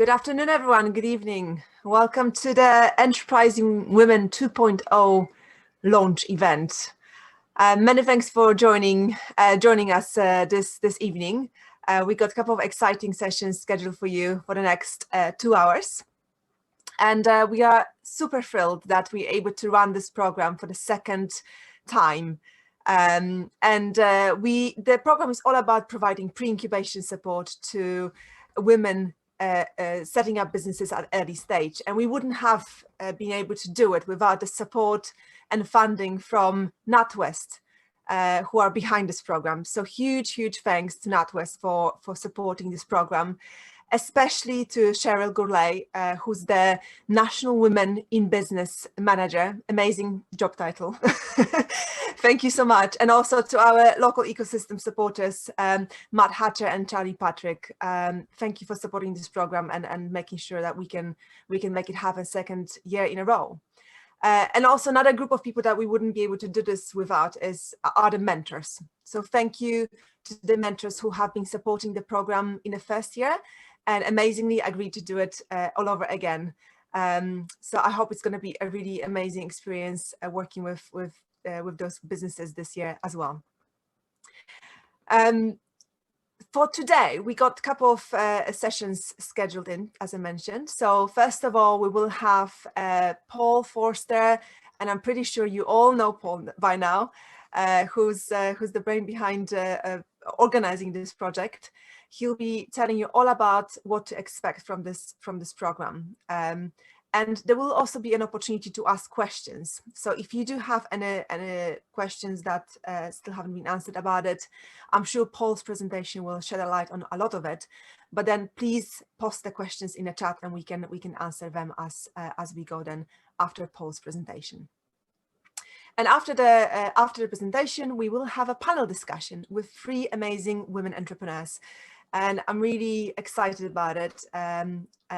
Good afternoon, everyone. Good evening. Welcome to the Enterprising Women 2.0 launch event. Many thanks for joining us this evening. We got a couple of exciting sessions scheduled for you for the next 2 hours. And we are super thrilled that we're able to run this program for the second time. The program is all about providing pre-incubation support to women setting up businesses at early stage, and we wouldn't have been able to do it without the support and funding from NatWest, who are behind this program. So huge thanks to NatWest for supporting this program, especially to Cheryl Gourlay, who's the National Women in Business Manager. Amazing job title. Thank you so much. And also to our local ecosystem supporters, Matt Hatcher and Charlie Patrick. Thank you for supporting this program and making sure that we can make it happen second year in a row. And also another group of people that we wouldn't be able to do this without are the mentors. So thank you to the mentors who have been supporting the program in the first year and amazingly agreed to do it all over again. So I hope it's going to be a really amazing experience working with those businesses this year as well. For today, we got a couple of sessions scheduled in, as I mentioned. So first of all, we will have Paul Forster, and I'm pretty sure you all know Paul by now, who's the brain behind organizing this project. He'll be telling you all about what to expect from this program. And there will also be an opportunity to ask questions. So if you do have any questions that still haven't been answered about it, I'm sure Paul's presentation will shed a light on a lot of it. But then please post the questions in the chat and we can answer them as we go then after Paul's presentation. And after the presentation, we will have a panel discussion with 3 amazing women entrepreneurs. And I'm really excited about it.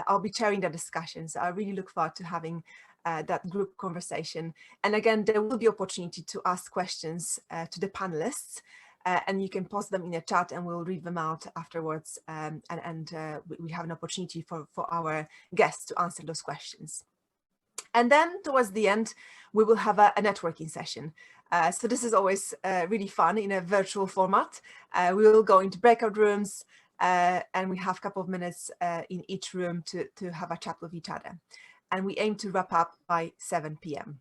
I'll be chairing the discussion, so I really look forward to having that group conversation. And again, there will be opportunity to ask questions to the panelists, and you can post them in the chat and we'll read them out afterwards. We have an opportunity for our guests to answer those questions. And then towards the end, we will have a networking session. So this is always really fun in a virtual format. We will go into breakout rooms, and we have a couple of minutes in each room to have a chat with each other. And we aim to wrap up by 7 p.m.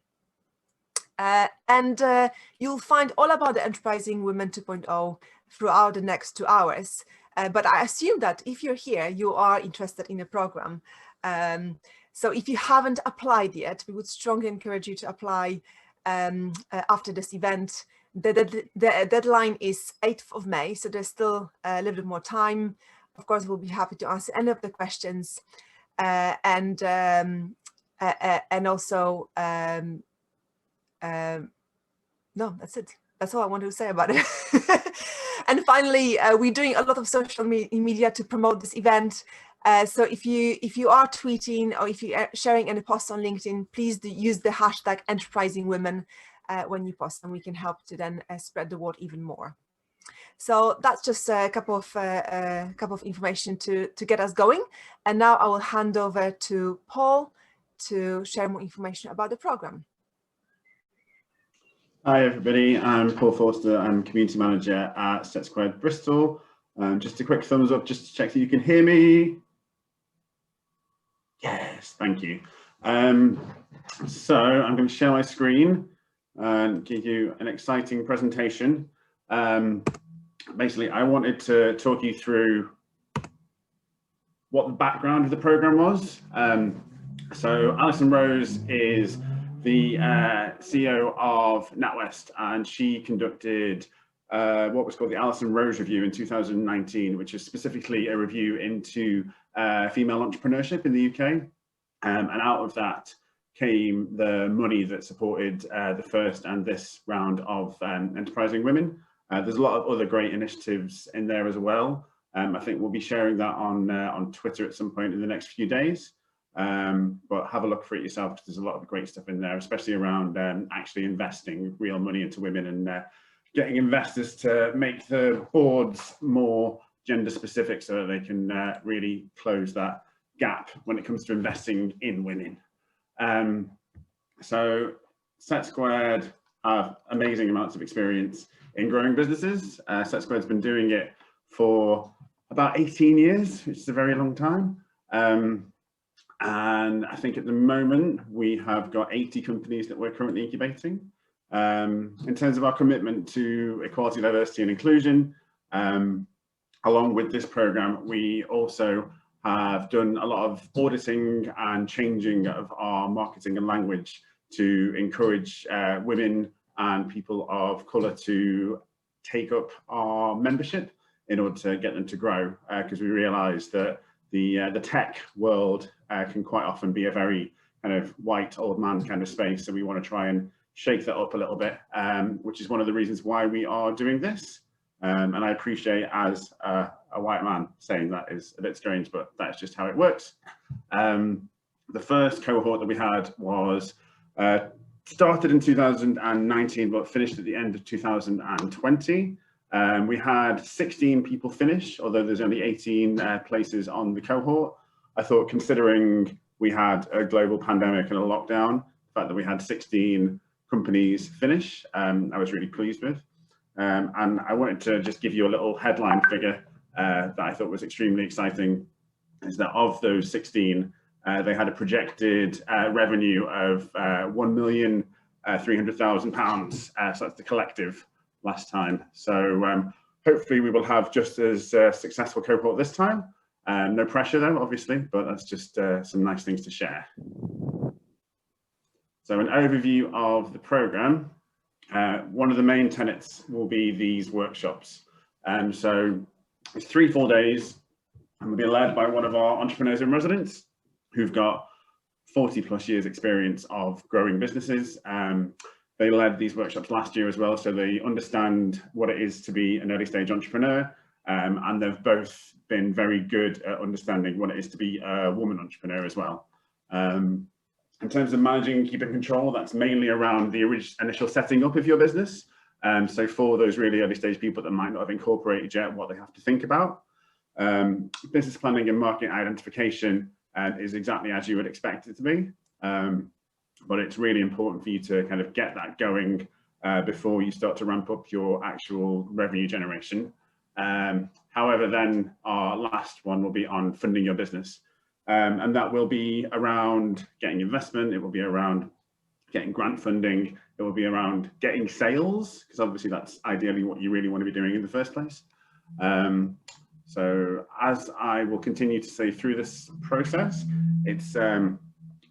You'll find all about the Enterprising Women 2.0 throughout the next 2 hours. But I assume that if you're here, you are interested in the program. So if you haven't applied yet, we would strongly encourage you to apply after this event. The deadline is 8th of May, so there's still a little bit more time. Of course, we'll be happy to answer any of the questions. And also, no, that's it. That's all I wanted to say about it. And finally, we're doing a lot of social media to promote this event. So if you are tweeting or if you are sharing any posts on LinkedIn, please use the hashtag Enterprising Women when you post, and we can help to then spread the word even more. So that's just a couple of information to get us going. And now I will hand over to Paul to share more information about the program. Hi everybody, I'm Paul Forster. I'm Community Manager at SETsquared Bristol. Just a quick thumbs up just to check that you can hear me. Yes, thank you. So I'm going to share my screen and give you an exciting presentation. Basically, I wanted to talk you through what the background of the program was. So Alison Rose is the CEO of NatWest, and she conducted what was called the Alison Rose Review in 2019, which is specifically a review into female entrepreneurship in the UK. And out of that came the money that supported the first and this round of Enterprising Women. There's a lot of other great initiatives in there as well. I think we'll be sharing that on Twitter at some point in the next few days. But have a look for it yourself, because there's a lot of great stuff in there, especially around actually investing real money into women and getting investors to make the boards more gender specific so that they can really close that gap when it comes to investing in women. So SETsquared have amazing amounts of experience in growing businesses. SETsquared's been doing it for about 18 years, which is a very long time. And I think at the moment we have got 80 companies that we're currently incubating. In terms of our commitment to equality, diversity and inclusion, along with this program, we also have done a lot of auditing and changing of our marketing and language to encourage women and people of colour to take up our membership in order to get them to grow, because we realise that the tech world can quite often be a very kind of white old man kind of space. So we want to try and shake that up a little bit, which is one of the reasons why we are doing this. And I appreciate, as a white man, saying that is a bit strange, but that's just how it works. The first cohort that we had was started in 2019, but finished at the end of 2020. We had 16 people finish, although there's only 18 places on the cohort. I thought, considering we had a global pandemic and a lockdown, the fact that we had 16 companies finish, I was really pleased with. And I wanted to just give you a little headline figure that I thought was extremely exciting, is that of those 16, they had a projected revenue of £1,300,000. So that's the collective last time. So hopefully we will have just as successful cohort this time. No pressure though, obviously, but that's just some nice things to share. So an overview of the program. One of the main tenets will be these workshops. So it's 3 full days and will be led by one of our entrepreneurs in residence who've got 40+ years experience of growing businesses. They led these workshops last year as well, so they understand what it is to be an early stage entrepreneur, and they've both been very good at understanding what it is to be a woman entrepreneur as well. In terms of managing and keeping control, that's mainly around the initial setting up of your business. So for those really early stage people that might not have incorporated yet what they have to think about, business planning and market identification is exactly as you would expect it to be. But it's really important for you to kind of get that going before you start to ramp up your actual revenue generation. However, then our last one will be on funding your business. And that will be around getting investment, it will be around getting grant funding, it will be around getting sales, because obviously that's ideally what you really want to be doing in the first place. So as I will continue to say through this process, it's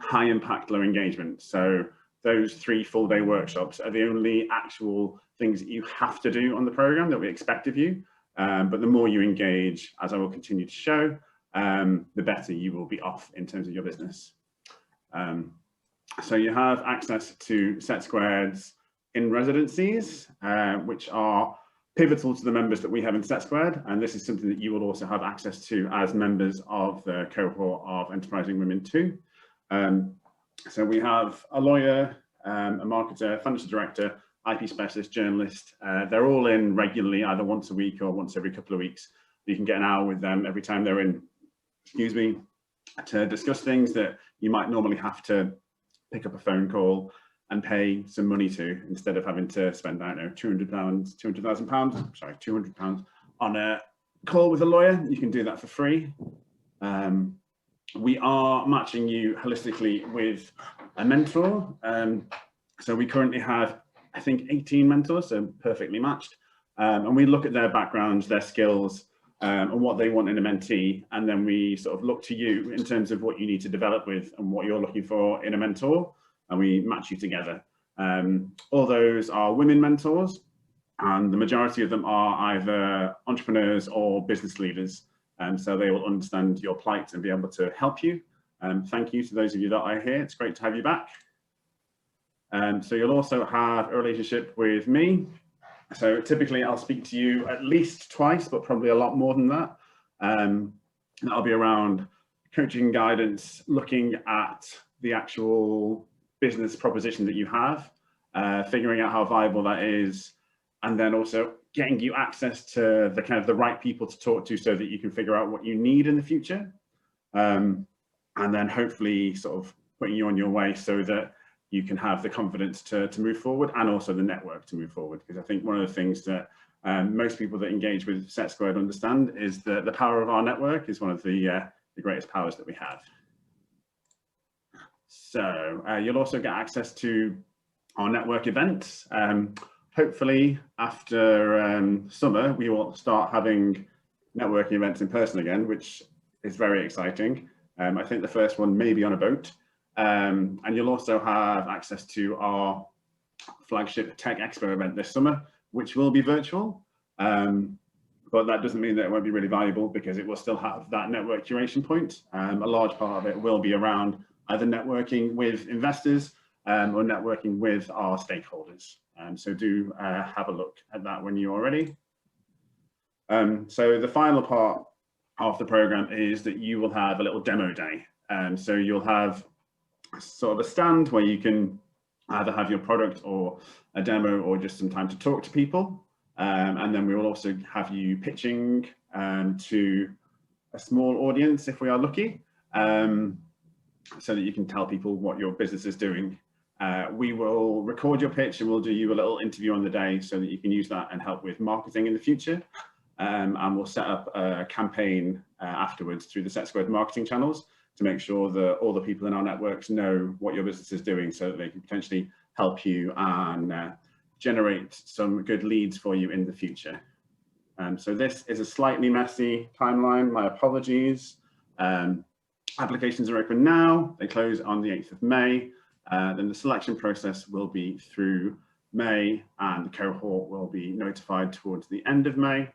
high impact, low engagement. So those 3 full day workshops are the only actual things that you have to do on the program that we expect of you. But the more you engage, as I will continue to show, the better you will be off in terms of your business. So you have access to SETsquared's in residencies, which are pivotal to the members that we have in SETsquared, and this is something that you will also have access to as members of the cohort of Enterprising Women 2. So we have a lawyer, a marketer, financial director, IP specialist, journalist. They're all in regularly, either once a week or once every couple of weeks. You can get an hour with them every time they're in, excuse me, to discuss things that you might normally have to pick up a phone call and pay some money to, instead of having to spend, I don't know, £200,000 on a call with a lawyer. You can do that for free. We are matching you holistically with a mentor. So we currently have, I think, 18 mentors, so perfectly matched. And we look at their backgrounds, their skills, and what they want in a mentee. And then we sort of look to you in terms of what you need to develop with and what you're looking for in a mentor, and we match you together. All those are women mentors, and the majority of them are either entrepreneurs or business leaders. So they will understand your plight and be able to help you. Thank you to those of you that are here. It's great to have you back. So you'll also have a relationship with me. So typically I'll speak to you at least twice, but probably a lot more than that. That'll be around coaching, guidance, looking at the actual business proposition that you have, figuring out how viable that is, and then also getting you access to the kind of the right people to talk to so that you can figure out what you need in the future. and then hopefully sort of putting you on your way so that you can have the confidence to move forward, and also the network to move forward. Because I think one of the things that most people that engage with SETsquared understand is that the power of our network is one of the greatest powers that we have. So you'll also get access to our network events. Hopefully after summer, we will start having networking events in person again, which is very exciting. I think the first one may be on a boat. And you'll also have access to our flagship Tech Expo event this summer, which will be virtual. But that doesn't mean that it won't be really valuable, because it will still have that network curation point. A large part of it will be around either networking with investors or networking with our stakeholders. So do have a look at that when you are ready. So the final part of the program is that you will have a little demo day. So you'll have sort of a stand where you can either have your product or a demo, or just some time to talk to people. And then we will also have you pitching to a small audience if we are lucky, so that you can tell people what your business is doing. We will record your pitch and we'll do you a little interview on the day so that you can use that and help with marketing in the future. And we'll set up a campaign afterwards through the SETsquared marketing channels to make sure that all the people in our networks know what your business is doing, so that they can potentially help you and generate some good leads for you in the future. So this is a slightly messy timeline, my apologies. Applications are open now, they close on the 8th of May. Then the selection process will be through May, and the cohort will be notified towards the end of May.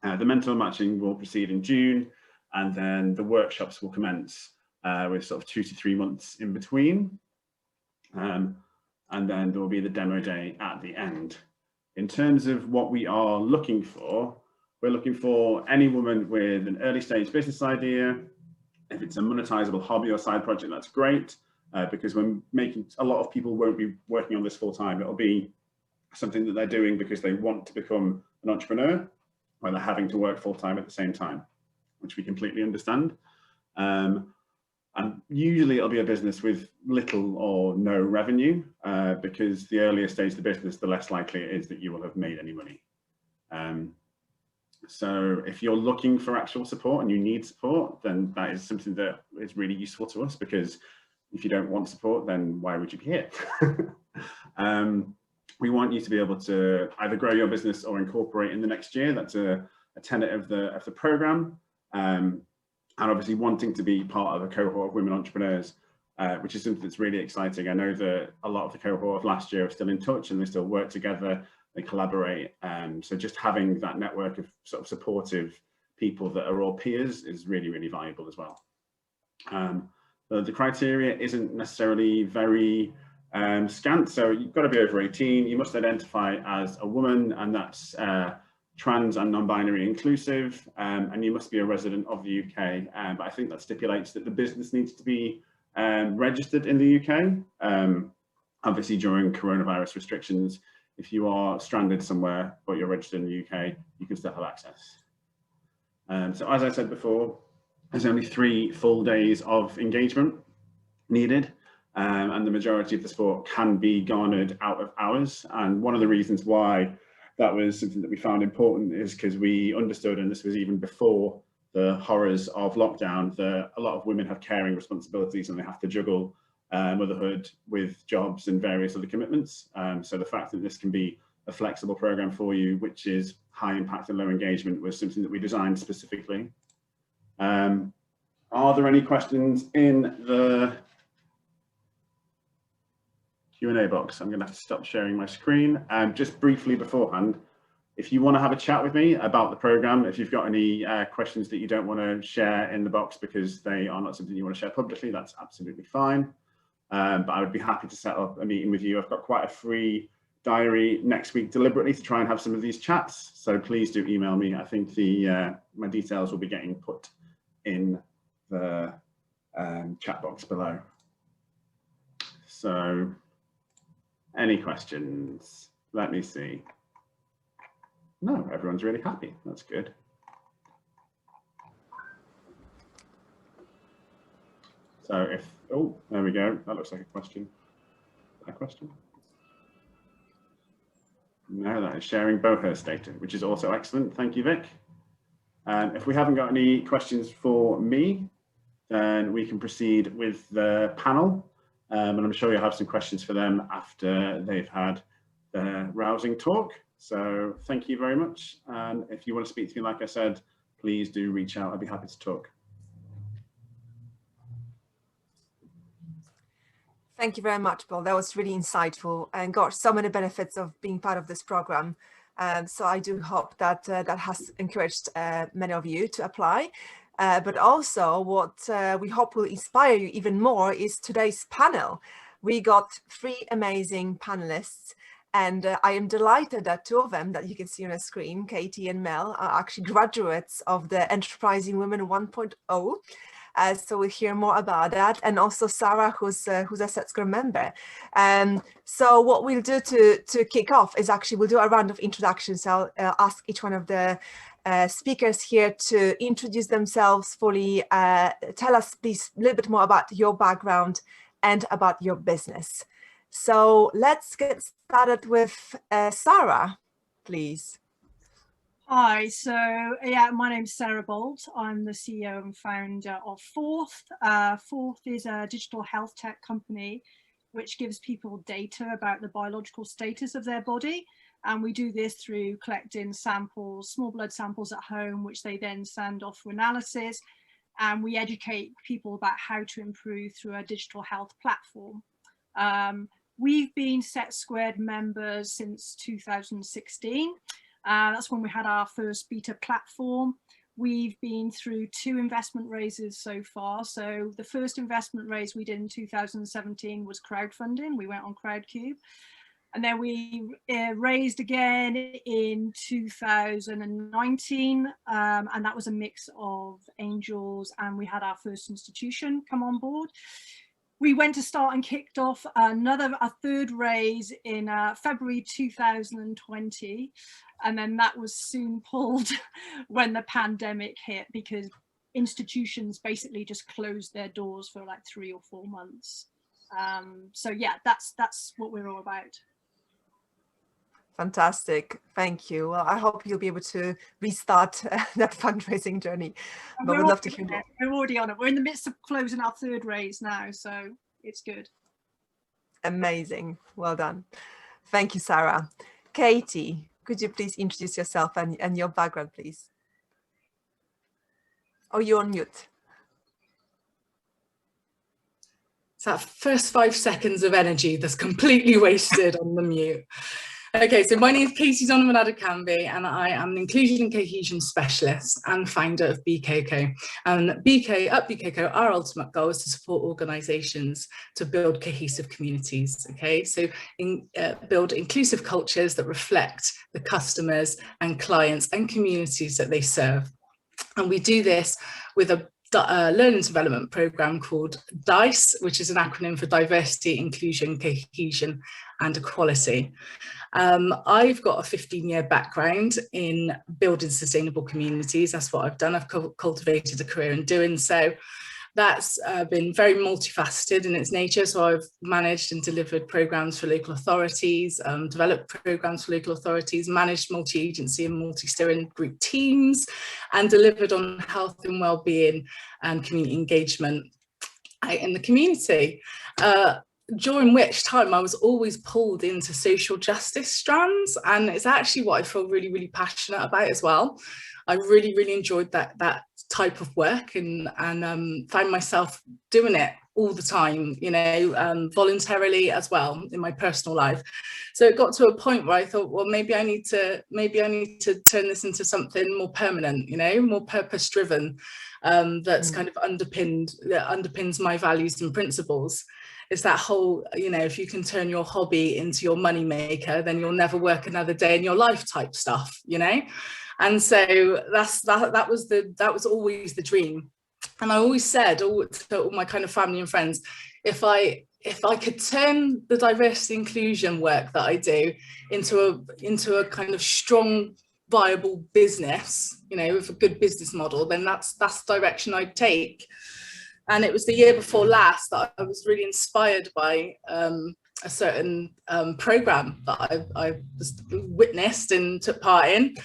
The mentor matching will proceed in June, and then the workshops will commence with sort of 2 to 3 months in between. And then there will be the demo day at the end. In terms of what we are looking for, we're looking for any woman with an early stage business idea. If it's a monetizable hobby or side project, that's great, because we're making, a lot of people won't be working on this full time. It'll be something that they're doing because they want to become an entrepreneur, where they're having to work full time at the same time, which we completely understand. And usually it'll be a business with little or no revenue, because the earlier stage of the business, the less likely it is that you will have made any money. So if you're looking for actual support and you need support, then that is something that is really useful to us, because if you don't want support, then why would you be here? We want you to be able to either grow your business or incorporate in the next year. That's a tenet of the program. And obviously wanting to be part of a cohort of women entrepreneurs, which is something that's really exciting. I know that a lot of the cohort of last year are still in touch and they still work together, they collaborate. So just having that network of sort of supportive people that are all peers is really, really valuable as well. The criteria isn't necessarily very scant. So you've got to be over 18. You must identify as a woman, and that's trans and non-binary inclusive, and you must be a resident of the UK. But I think that stipulates that the business needs to be registered in the UK. Obviously, during coronavirus restrictions, if you are stranded somewhere but you're registered in the UK, you can still have access. So as I said before, there's only 3 full days of engagement needed, and the majority of the support can be garnered out of hours. And one of the reasons why that was something that we found important is because we understood, and this was even before the horrors of lockdown, that a lot of women have caring responsibilities and they have to juggle motherhood with jobs and various other commitments. So the fact that this can be a flexible program for you, which is high impact and low engagement, was something that we designed specifically. Are there any questions in the Q&A box? I'm going to have to stop sharing my screen. Just briefly beforehand, if you want to have a chat with me about the program, if you've got any questions that you don't want to share in the box because they are not something you want to share publicly, that's absolutely fine. But I would be happy to set up a meeting with you. I've got quite a free diary next week deliberately to try and have some of these chats. So please do email me. I think my details will be getting put in the chat box below. So any questions? Let me see. No, everyone's really happy. That's good. So if, oh, there we go. That looks like a question. A question? No, that is sharing BCohCo's data, which is also excellent. Thank you, Vic. And if we haven't got any questions for me, then we can proceed with the panel. And I'm sure you'll have some questions for them after they've had their rousing talk. So thank you very much. And if you want to speak to me, like I said, please do reach out. I'd be happy to talk. Thank you very much, Paul. That was really insightful and got so many benefits of being part of this program. So I do hope that that has encouraged many of you to apply. But also what we hope will inspire you even more is today's panel. We got 3 amazing panelists, and I am delighted that 2 of them that you can see on the screen, Katie and Mel, are actually graduates of the Enterprising Women 1.0. So we'll hear more about that, and also Sarah, who's a SETsquared member. So what we'll do to kick off is actually we'll do a round of introductions. I'll ask each one of the speakers here to introduce themselves fully. Tell us, please, a little bit more about your background and about your business. So let's get started with Sarah, please. Hi, so yeah, my name's Sarah Bolt. I'm the CEO and founder of Forth. Forth is a digital health tech company which gives people data about the biological status of their body. And we do this through collecting samples, small blood samples at home, which they then send off for analysis. And we educate people about how to improve through a digital health platform. We've been SETsquared members since 2016. That's when we had our first beta platform. We've been through 2 investment raises so far. So the first investment raise we did in 2017 was crowdfunding. We went on Crowdcube. And then we raised again in 2019. And that was a mix of angels, and we had our first institution come on board. We went to start and kicked off a 3rd raise in February 2020. And then that was soon pulled when the pandemic hit, because institutions basically just closed their doors for like 3 or 4 months. So yeah, that's what we're all about. Fantastic. Thank you. Well, I hope you'll be able to restart that fundraising journey. But we'd love to hear more. We're already on it. We're in the midst of closing our 3rd raise now, so it's good. Amazing. Well done. Thank you, Sarah. Katie, could you please introduce yourself and your background, please? Oh, you're on mute. It's that first 5 seconds of energy that's completely wasted on the mute. Okay, so my name is Katie Donovan-Adekanmbi, and I am an inclusion and cohesion specialist and founder of BCohCo. And at BCohCo, our ultimate goal is to support organisations to build cohesive communities. Okay, so build inclusive cultures that reflect the customers and clients and communities that they serve. And we do this with a learning development program called DICE, which is an acronym for Diversity, Inclusion, Cohesion and Equality. I've got a 15-year background in building sustainable communities. That's what I've done. I've cultivated a career in doing so. That's been very multifaceted in its nature. So I've managed and delivered programs for local authorities, developed programs for local authorities, managed multi-agency and multi-steering group teams, and delivered on health and well-being and community engagement out in the community. During which time I was always pulled into social justice strands, and it's actually what I feel really, really passionate about as well. I really, really enjoyed that type of work and found myself doing it all the time, you know, voluntarily as well in my personal life. So it got to a point where I thought, well, maybe I need to turn this into something more permanent, you know, more purpose driven, that's kind of underpins my values and principles. It's that whole, you know, if you can turn your hobby into your money maker, then you'll never work another day in your life type stuff, you know. And so that was always the dream. And I always said to all my kind of family and friends, if I could turn the diversity inclusion work that I do into a kind of strong, viable business, you know, with a good business model, then that's the direction I'd take. And it was the year before last that I was really inspired by a certain program that I witnessed and took part in,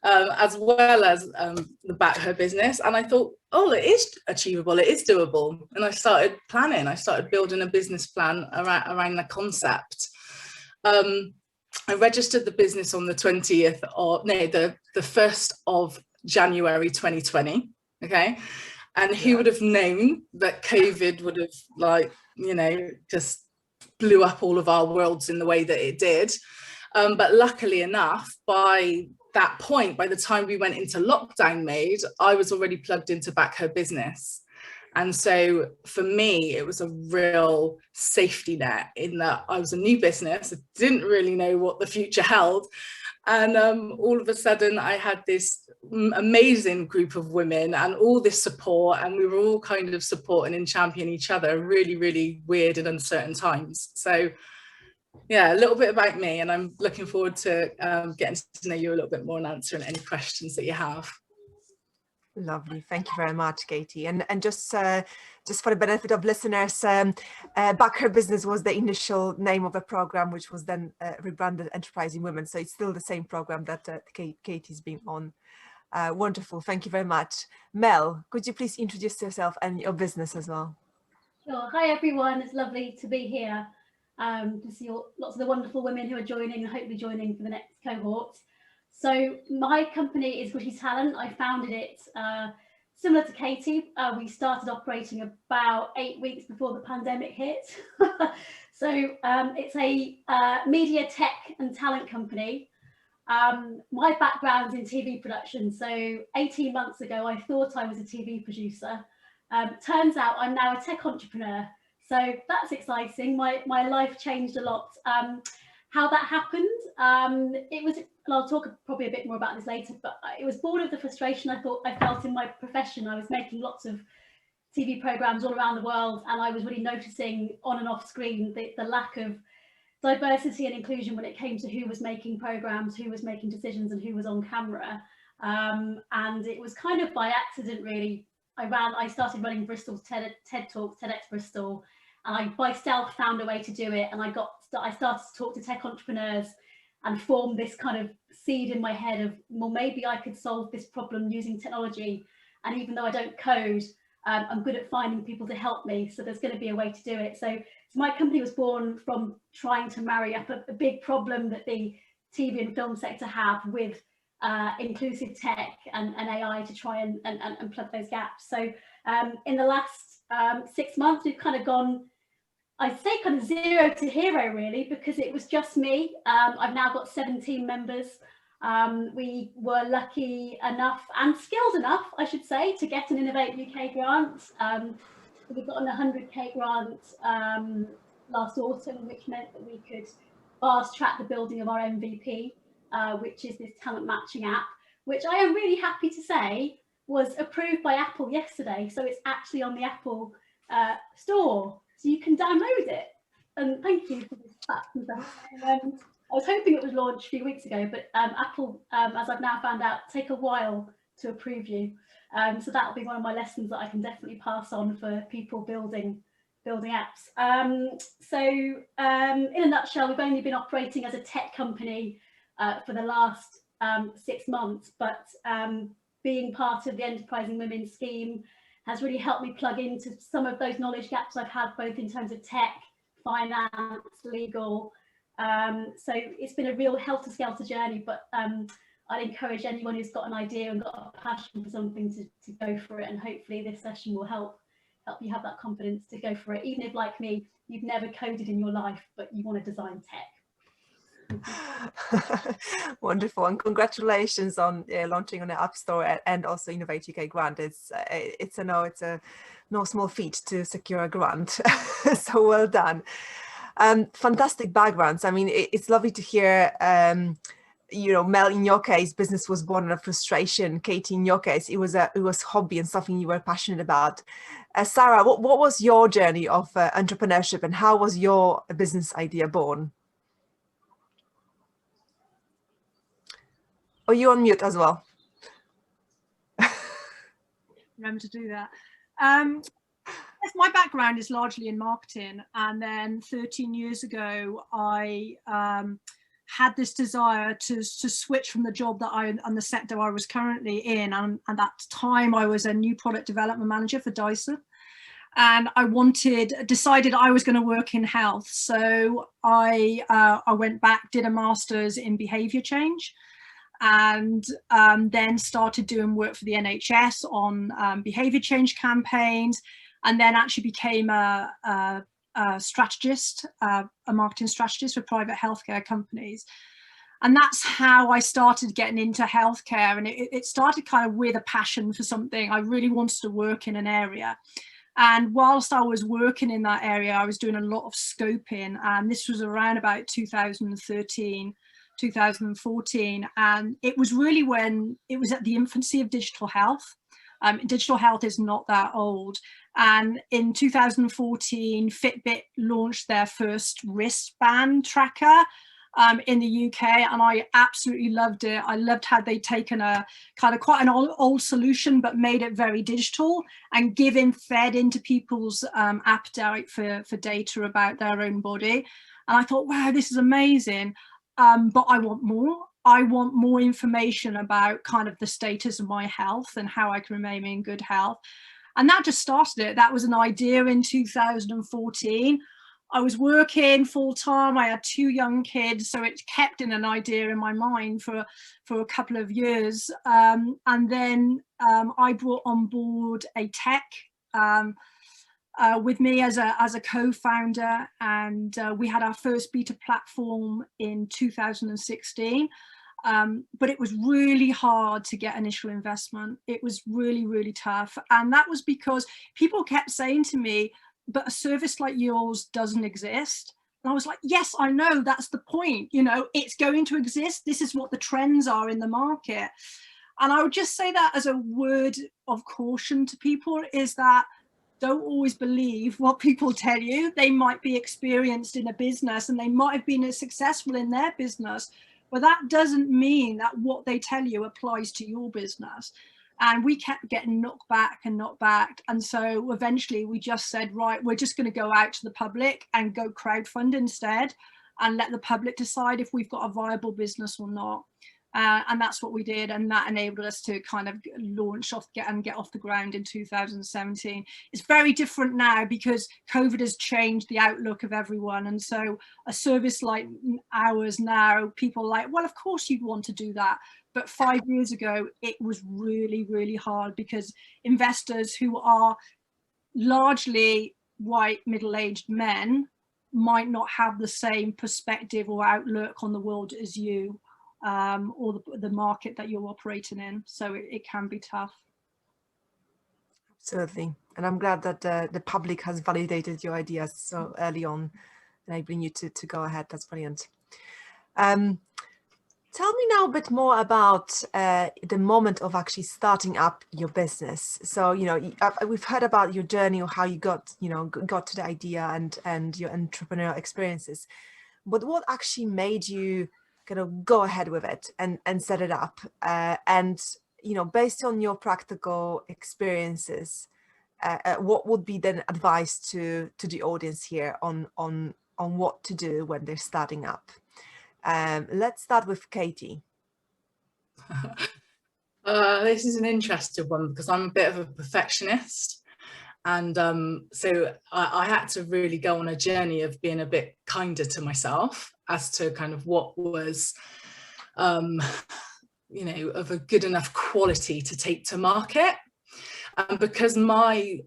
as well as the BCohCo business. And I thought, oh, it is achievable, it is doable. And I started planning, I started building a business plan around the concept. I registered the business on the 20th or no, the 1st of January 2020. Okay. And who would have known that COVID would have, like, you know, just blew up all of our worlds in the way that it did. But luckily enough, by that point, by the time we went into lockdown mode, I was already plugged into BCohCo business. And so for me, it was a real safety net in that I was a new business. I didn't really know what the future held. And all of a sudden I had this amazing group of women and all this support, and we were all kind of supporting and championing each other, really, really weird and uncertain times. So yeah, a little bit about me, and I'm looking forward to getting to know you a little bit more and answering any questions that you have. Lovely, thank you very much, Katie. And just for the benefit of listeners, BCohCo Business was the initial name of the program, which was then rebranded Enterprising Women. So it's still the same program that Katie's been on. Wonderful, thank you very much. Mel, could you please introduce yourself and your business as well? Sure. Hi everyone, it's lovely to be here to see lots of the wonderful women who are joining and hopefully joining for the next cohort. So my company is Gritty Talent. I founded it similar to Katie. We started operating about 8 weeks before the pandemic hit. So it's a media, tech and talent company. My background's in TV production. So 18 months ago, I thought I was a TV producer. Turns out I'm now a tech entrepreneur. So that's exciting. My life changed a lot. How that happened, it was, and I'll talk probably a bit more about this later, but it was born of the frustration I felt in my profession. I was making lots of TV programs all around the world, and I was really noticing on and off screen the lack of diversity and inclusion when it came to who was making programs, who was making decisions, and who was on camera. And it was kind of by accident, really. I started running Bristol's TED Talks, TEDx Bristol, and I by stealth found a way to do it. And I started to talk to tech entrepreneurs and form this kind of seed in my head of, well, maybe I could solve this problem using technology. And even though I don't code, I'm good at finding people to help me. So there's going to be a way to do it. So my company was born from trying to marry up a big problem that the TV and film sector have with inclusive tech and AI to try and plug those gaps. So in the last 6 months, we've kind of gone, I'd say kind of zero to hero, really, because it was just me. I've now got 17 members. We were lucky enough and skilled enough, I should say, to get an Innovate UK grant. We got an 100k grant last autumn, which meant that we could fast track the building of our MVP, which is this talent matching app, which I am really happy to say was approved by Apple yesterday. So it's actually on the Apple store, so you can download it. And thank you for this platform. I was hoping it was launched a few weeks ago, but Apple, as I've now found out, take a while to approve you. So that'll be one of my lessons that I can definitely pass on for people building apps. So in a nutshell, we've only been operating as a tech company for the last 6 months, but being part of the Enterprising Women scheme has really helped me plug into some of those knowledge gaps I've had, both in terms of tech, finance, legal. So it's been a real helter-skelter journey, but I'd encourage anyone who's got an idea and got a passion for something to go for it. And hopefully this session will help you have that confidence to go for it, even if, like me, you've never coded in your life, but you want to design tech. Wonderful, and congratulations on launching on the App Store and also Innovate UK grant. It's no small feat to secure a grant. So well done. Fantastic backgrounds. I mean, it's lovely to hear. You know, Mel, in your case, business was born out of frustration. Katie, in your case, it was hobby and something you were passionate about. Sarah, what was your journey of entrepreneurship, and how was your business idea born? Oh, you're on mute as well. Remember to do that. my background is largely in marketing, and then 13 years ago I had this desire to switch from the job that and the sector I was currently in, and at that time I was a new product development manager for Dyson, and I decided I was going to work in health. So I went back, did a master's in behavior change, and then started doing work for the NHS on behavior change campaigns, and then actually became a strategist, a marketing strategist for private healthcare companies. And that's how I started getting into healthcare. And it started kind of with a passion for something. I really wanted to work in an area. And whilst I was working in that area, I was doing a lot of scoping. And this was around about 2013, 2014. And it was really when it was at the infancy of digital health. Digital health is not that old. And in 2014, Fitbit launched their first wristband tracker in the UK, and I absolutely loved it. I loved how they'd taken a kind of quite an old solution, but made it very digital and fed into people's appetite for data about their own body. And I thought, wow, this is amazing. But I want more. I want more information about kind of the status of my health and how I can remain in good health. And that just started it. That was an idea in 2014. I was working full time. I had 2 young kids, so it kept in an idea in my mind for a couple of years. And then I brought on board a tech with me as a co-founder, and we had our first beta platform in 2016. But it was really hard to get initial investment. It was really, really tough. And that was because people kept saying to me, but a service like yours doesn't exist. And I was like, yes, I know, that's the point. You know, it's going to exist. This is what the trends are in the market. And I would just say that as a word of caution to people, is that don't always believe what people tell you. They might be experienced in a business and they might have been successful in their business, but that doesn't mean that what they tell you applies to your business. And we kept getting knocked back. And so eventually we just said, right, we're just going to go out to the public and go crowdfund instead and let the public decide if we've got a viable business or not. And that's what we did. And that enabled us to kind of launch off, get off the ground in 2017. It's very different now because COVID has changed the outlook of everyone. And so a service like ours now, people are like, well, of course you'd want to do that. But 5 years ago, it was really, really hard because investors who are largely white, middle-aged men might not have the same perspective or outlook on the world as you. Or the market that you're operating in. So it can be tough. Absolutely. And I'm glad that the public has validated your ideas so early on, enabling you to go ahead. That's brilliant. Tell me now a bit more about the moment of actually starting up your business. So, you know, we've heard about your journey or how you got to the idea and your entrepreneurial experiences. But what actually made you kind of go ahead with it and set it up, and you know, based on your practical experiences, what would be then advice to the audience here on what to do when they're starting up? Let's start with Katie. This is an interesting one because I'm a bit of a perfectionist, and so I had to really go on a journey of being a bit kinder to myself as to kind of what was, you know, of a good enough quality to take to market. Because my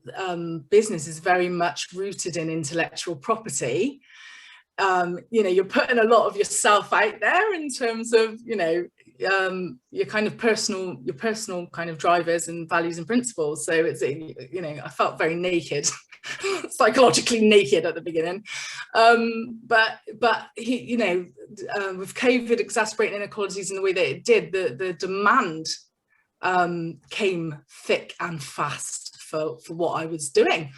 business is very much rooted in intellectual property, you know, you're putting a lot of yourself out there in terms of, you know, your kind of personal kind of drivers and values and principles. So it's, you know, I felt very naked, psychologically naked at the beginning. But you know, with COVID exacerbating inequalities in the way that it did, the demand came thick and fast for what I was doing.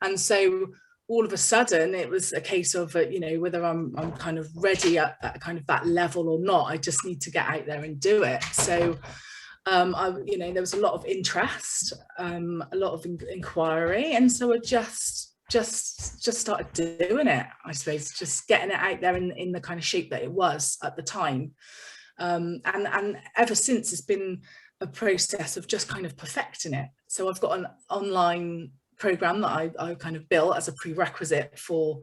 And so all of a sudden it was a case of, you know, whether I'm kind of ready at that kind of that level or not, I just need to get out there and do it. So You know, there was a lot of interest, a lot of inquiry, and so I just started doing it, I suppose, just getting it out there in the kind of shape that it was at the time. And ever since, it's been a process of just kind of perfecting it. So I've got an online program that I kind of built as a prerequisite for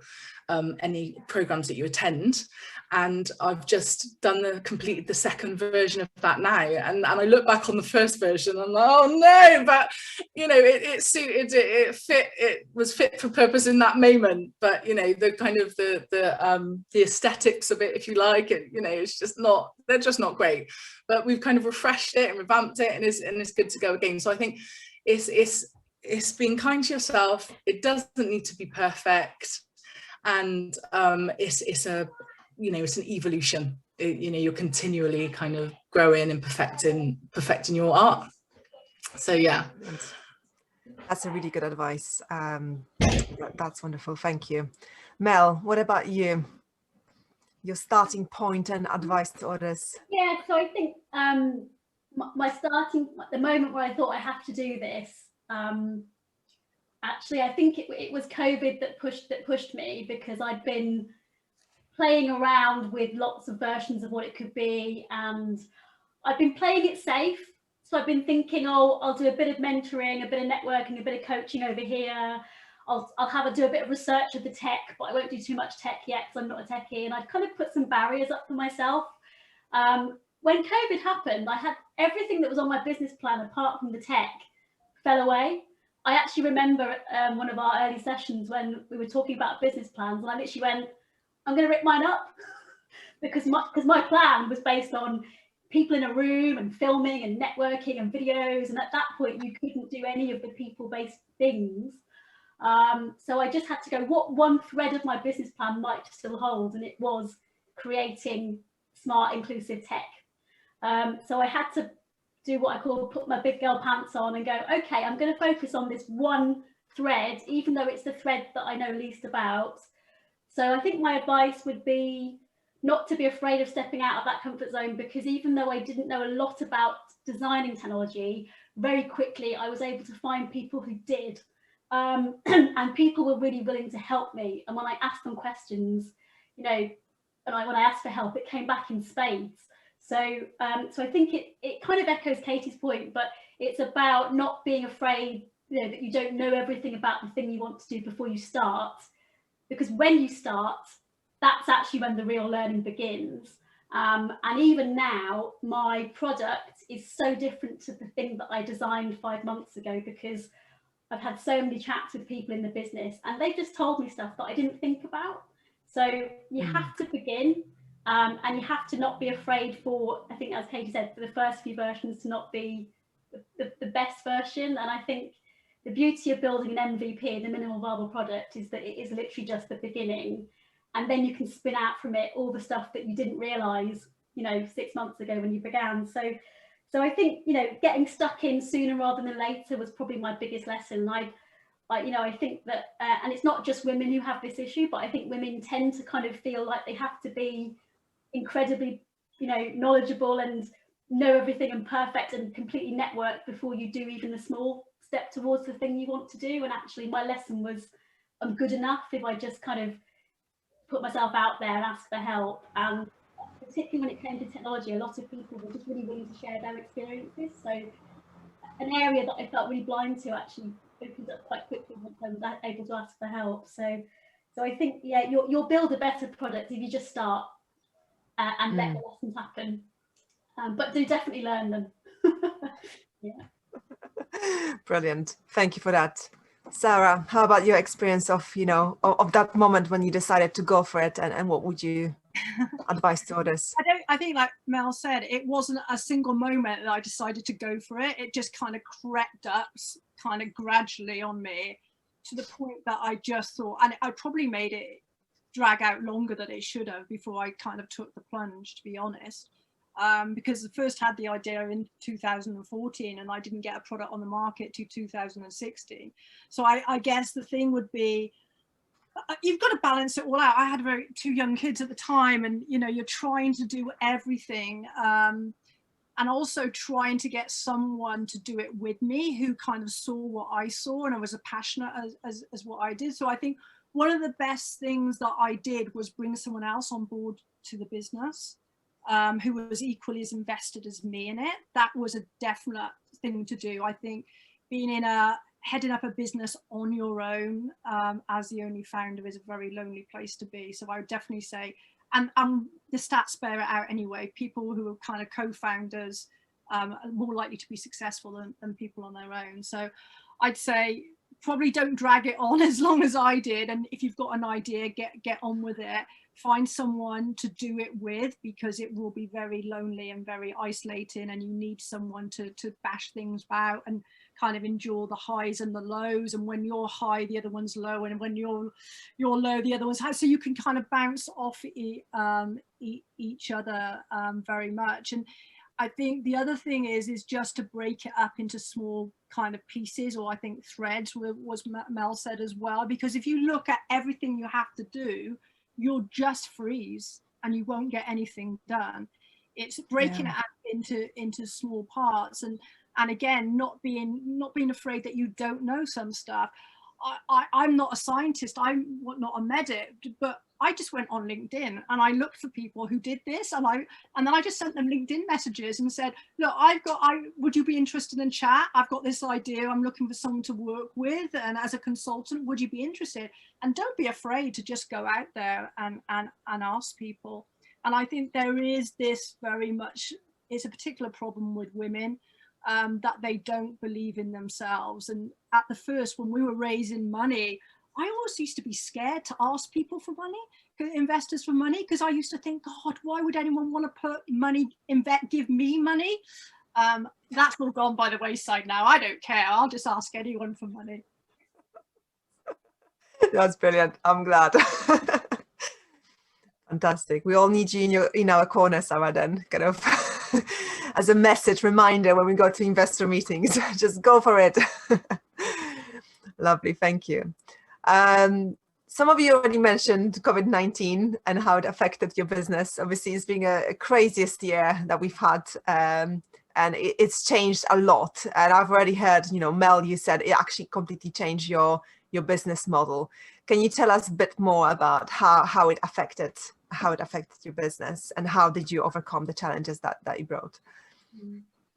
any programs that you attend, and I've just completed the second version of that now, and I look back on the first version and I'm like, oh no, but you know, it suited, it was fit for purpose in that moment, but you know, the kind of the aesthetics of it, if you like, you know, it's just not, they're just not great, but we've kind of refreshed it and revamped it, and it's good to go again. So I think it's being kind to yourself. It doesn't need to be perfect, and it's a, you know, it's an evolution. You know, you're continually kind of growing and perfecting your art. So yeah, that's a really good advice. That's wonderful, thank you. Mel, what about you? Your starting point and advice to others? Yeah, so I think my starting, the moment where I thought I have to do this, actually I think it was COVID that pushed me, because I'd been playing around with lots of versions of what it could be, and I've been playing it safe. So I've been thinking, oh, I'll do a bit of mentoring, a bit of networking, a bit of coaching over here. I'll do a bit of research of the tech, but I won't do too much tech yet because I'm not a techie. And I'd kind of put some barriers up for myself. When COVID happened, I had everything that was on my business plan apart from the tech fell away. I actually remember one of our early sessions when we were talking about business plans, and I literally went, I'm going to rip mine up because my plan was based on people in a room and filming and networking and videos, and at that point you couldn't do any of the people-based things. So I just had to go, what one thread of my business plan might still hold, and it was creating smart, inclusive tech. So I had to do what I call put my big girl pants on and go, okay, I'm going to focus on this one thread, even though it's the thread that I know least about. So I think my advice would be not to be afraid of stepping out of that comfort zone, because even though I didn't know a lot about designing technology, very quickly I was able to find people who did. And people were really willing to help me. And when I asked them questions, you know, when I asked for help, it came back in spades. So I think it kind of echoes Katie's point, but it's about not being afraid, you know, that you don't know everything about the thing you want to do before you start. Because when you start, that's actually when the real learning begins. And even now, my product is so different to the thing that I designed 5 months ago, because I've had so many chats with people in the business and they've just told me stuff that I didn't think about. So you have to begin, and you have to not be afraid for, I think as Katie said, for the first few versions to not be the best version. And I think the beauty of building an MVP, the minimal viable product, is that it is literally just the beginning. And then you can spin out from it all the stuff that you didn't realise, you know, 6 months ago when you began. So I think, you know, getting stuck in sooner rather than later was probably my biggest lesson. I think that, and it's not just women who have this issue, but I think women tend to kind of feel like they have to be incredibly, you know, knowledgeable and know everything and perfect and completely networked before you do even a small step towards the thing you want to do. And actually my lesson was, I'm good enough if I just kind of put myself out there and ask for help. And particularly when it came to technology, a lot of people were just really willing to share their experiences. So an area that I felt really blind to actually opened up quite quickly once I was able to ask for help. So I think, yeah, you'll build a better product if you just start and let the lessons happen. But do definitely learn them. Yeah. Brilliant. Thank you for that. Sarah, how about your experience of, you know, of that moment when you decided to go for it, and what would you advise to others? I think like Mel said, it wasn't a single moment that I decided to go for it. It just kind of crept up kind of gradually on me to the point that I just thought, and I probably made it drag out longer than it should have before I kind of took the plunge, to be honest. Because I first had the idea in 2014 and I didn't get a product on the market to 2016. So I guess the thing would be, you've got to balance it all out. I had two young kids at the time, and you know, you're trying to do everything. and also trying to get someone to do it with me who kind of saw what I saw and I was as passionate as what I did. So I think one of the best things that I did was bring someone else on board to the business who was equally as invested as me in it. That was a definite thing to do. I think heading up a business on your own as the only founder is a very lonely place to be. So I would definitely say, and the stats bear it out anyway, people who are kind of co-founders are more likely to be successful than people on their own. So I'd say probably don't drag it on as long as I did. And if you've got an idea, get on with it. Find someone to do it with, because it will be very lonely and very isolating, and you need someone to bash things about and kind of endure the highs and the lows. And when you're high, the other one's low, and when you're low, the other one's high. So you can kind of bounce off each other very much. And I think the other thing is just to break it up into small kind of pieces, or I think threads was Mel said as well, because if you look at everything you have to do, you'll just freeze and you won't get anything done. It's breaking it up into small parts, and again, not being afraid that you don't know some stuff. I'm not a scientist, I'm not a medic, but I just went on LinkedIn and I looked for people who did this, and then I just sent them LinkedIn messages and said, look, would you be interested in chat? I've got this idea, I'm looking for someone to work with, and as a consultant, would you be interested? And don't be afraid to just go out there and ask people. And I think there is this very much, it's a particular problem with women, that they don't believe in themselves. And at the first, when we were raising money, I always used to be scared to ask people for money, investors for money, because I used to think, God, why would anyone want to put money, give me money? That's all gone by the wayside now. I don't care. I'll just ask anyone for money. That's brilliant. I'm glad. Fantastic. We all need you in our corner, Sarah, then, kind of as a message reminder when we go to investor meetings. Just go for it. Lovely. Thank you. Some of you already mentioned COVID-19 and how it affected your business. Obviously, it's been a craziest year that we've had, and it's changed a lot. And I've already heard, Mel, you said it actually completely changed your business model. Can you tell us a bit more about how it affected your business, and how did you overcome the challenges that you brought?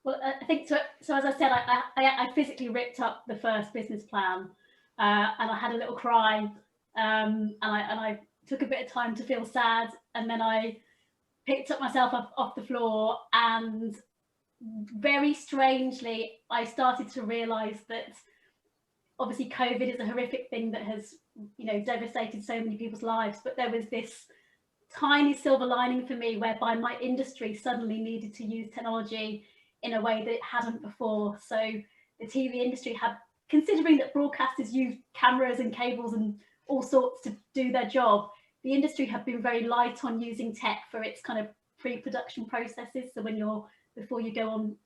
Well, I think so as I said, I physically ripped up the first business plan, and I had a little cry, and I took a bit of time to feel sad, and then I picked up myself off the floor, and very strangely I started to realize that obviously COVID is a horrific thing that has devastated so many people's lives, but there was this tiny silver lining for me whereby my industry suddenly needed to use technology in a way that it hadn't before. So the TV industry had, considering that broadcasters use cameras and cables and all sorts to do their job, the industry had been very light on using tech for its kind of pre-production processes. So before you go on,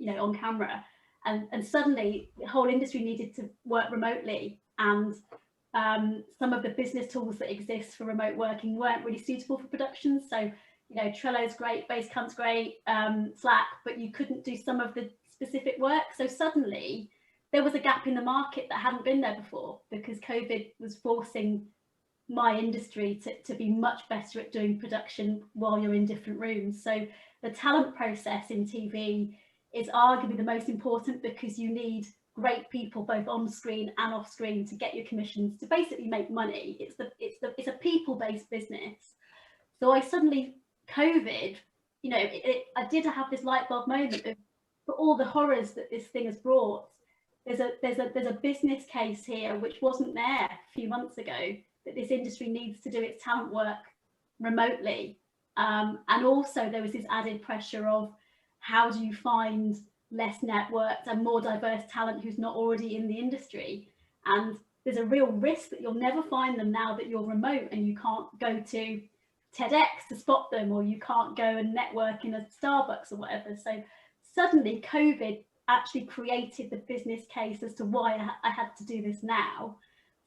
on camera, and suddenly the whole industry needed to work remotely, and some of the business tools that exist for remote working weren't really suitable for production. So, Trello's great, Basecamp's great, Slack, but you couldn't do some of the specific work. So suddenly there was a gap in the market that hadn't been there before, because COVID was forcing my industry to be much better at doing production while you're in different rooms. So the talent process in TV is arguably the most important, because you need great people both on screen and off screen to get your commissions, to basically make money. It's a people-based business. So I suddenly, COVID, I did have this light bulb moment of, for all the horrors that this thing has brought, there's a business case here which wasn't there a few months ago, that this industry needs to do its talent work remotely, and also there was this added pressure of, how do you find less networked and more diverse talent who's not already in the industry? And there's a real risk that you'll never find them now that you're remote and you can't go to TEDx to spot them, or you can't go and network in a Starbucks or whatever. So suddenly COVID actually created the business case as to why I had to do this now.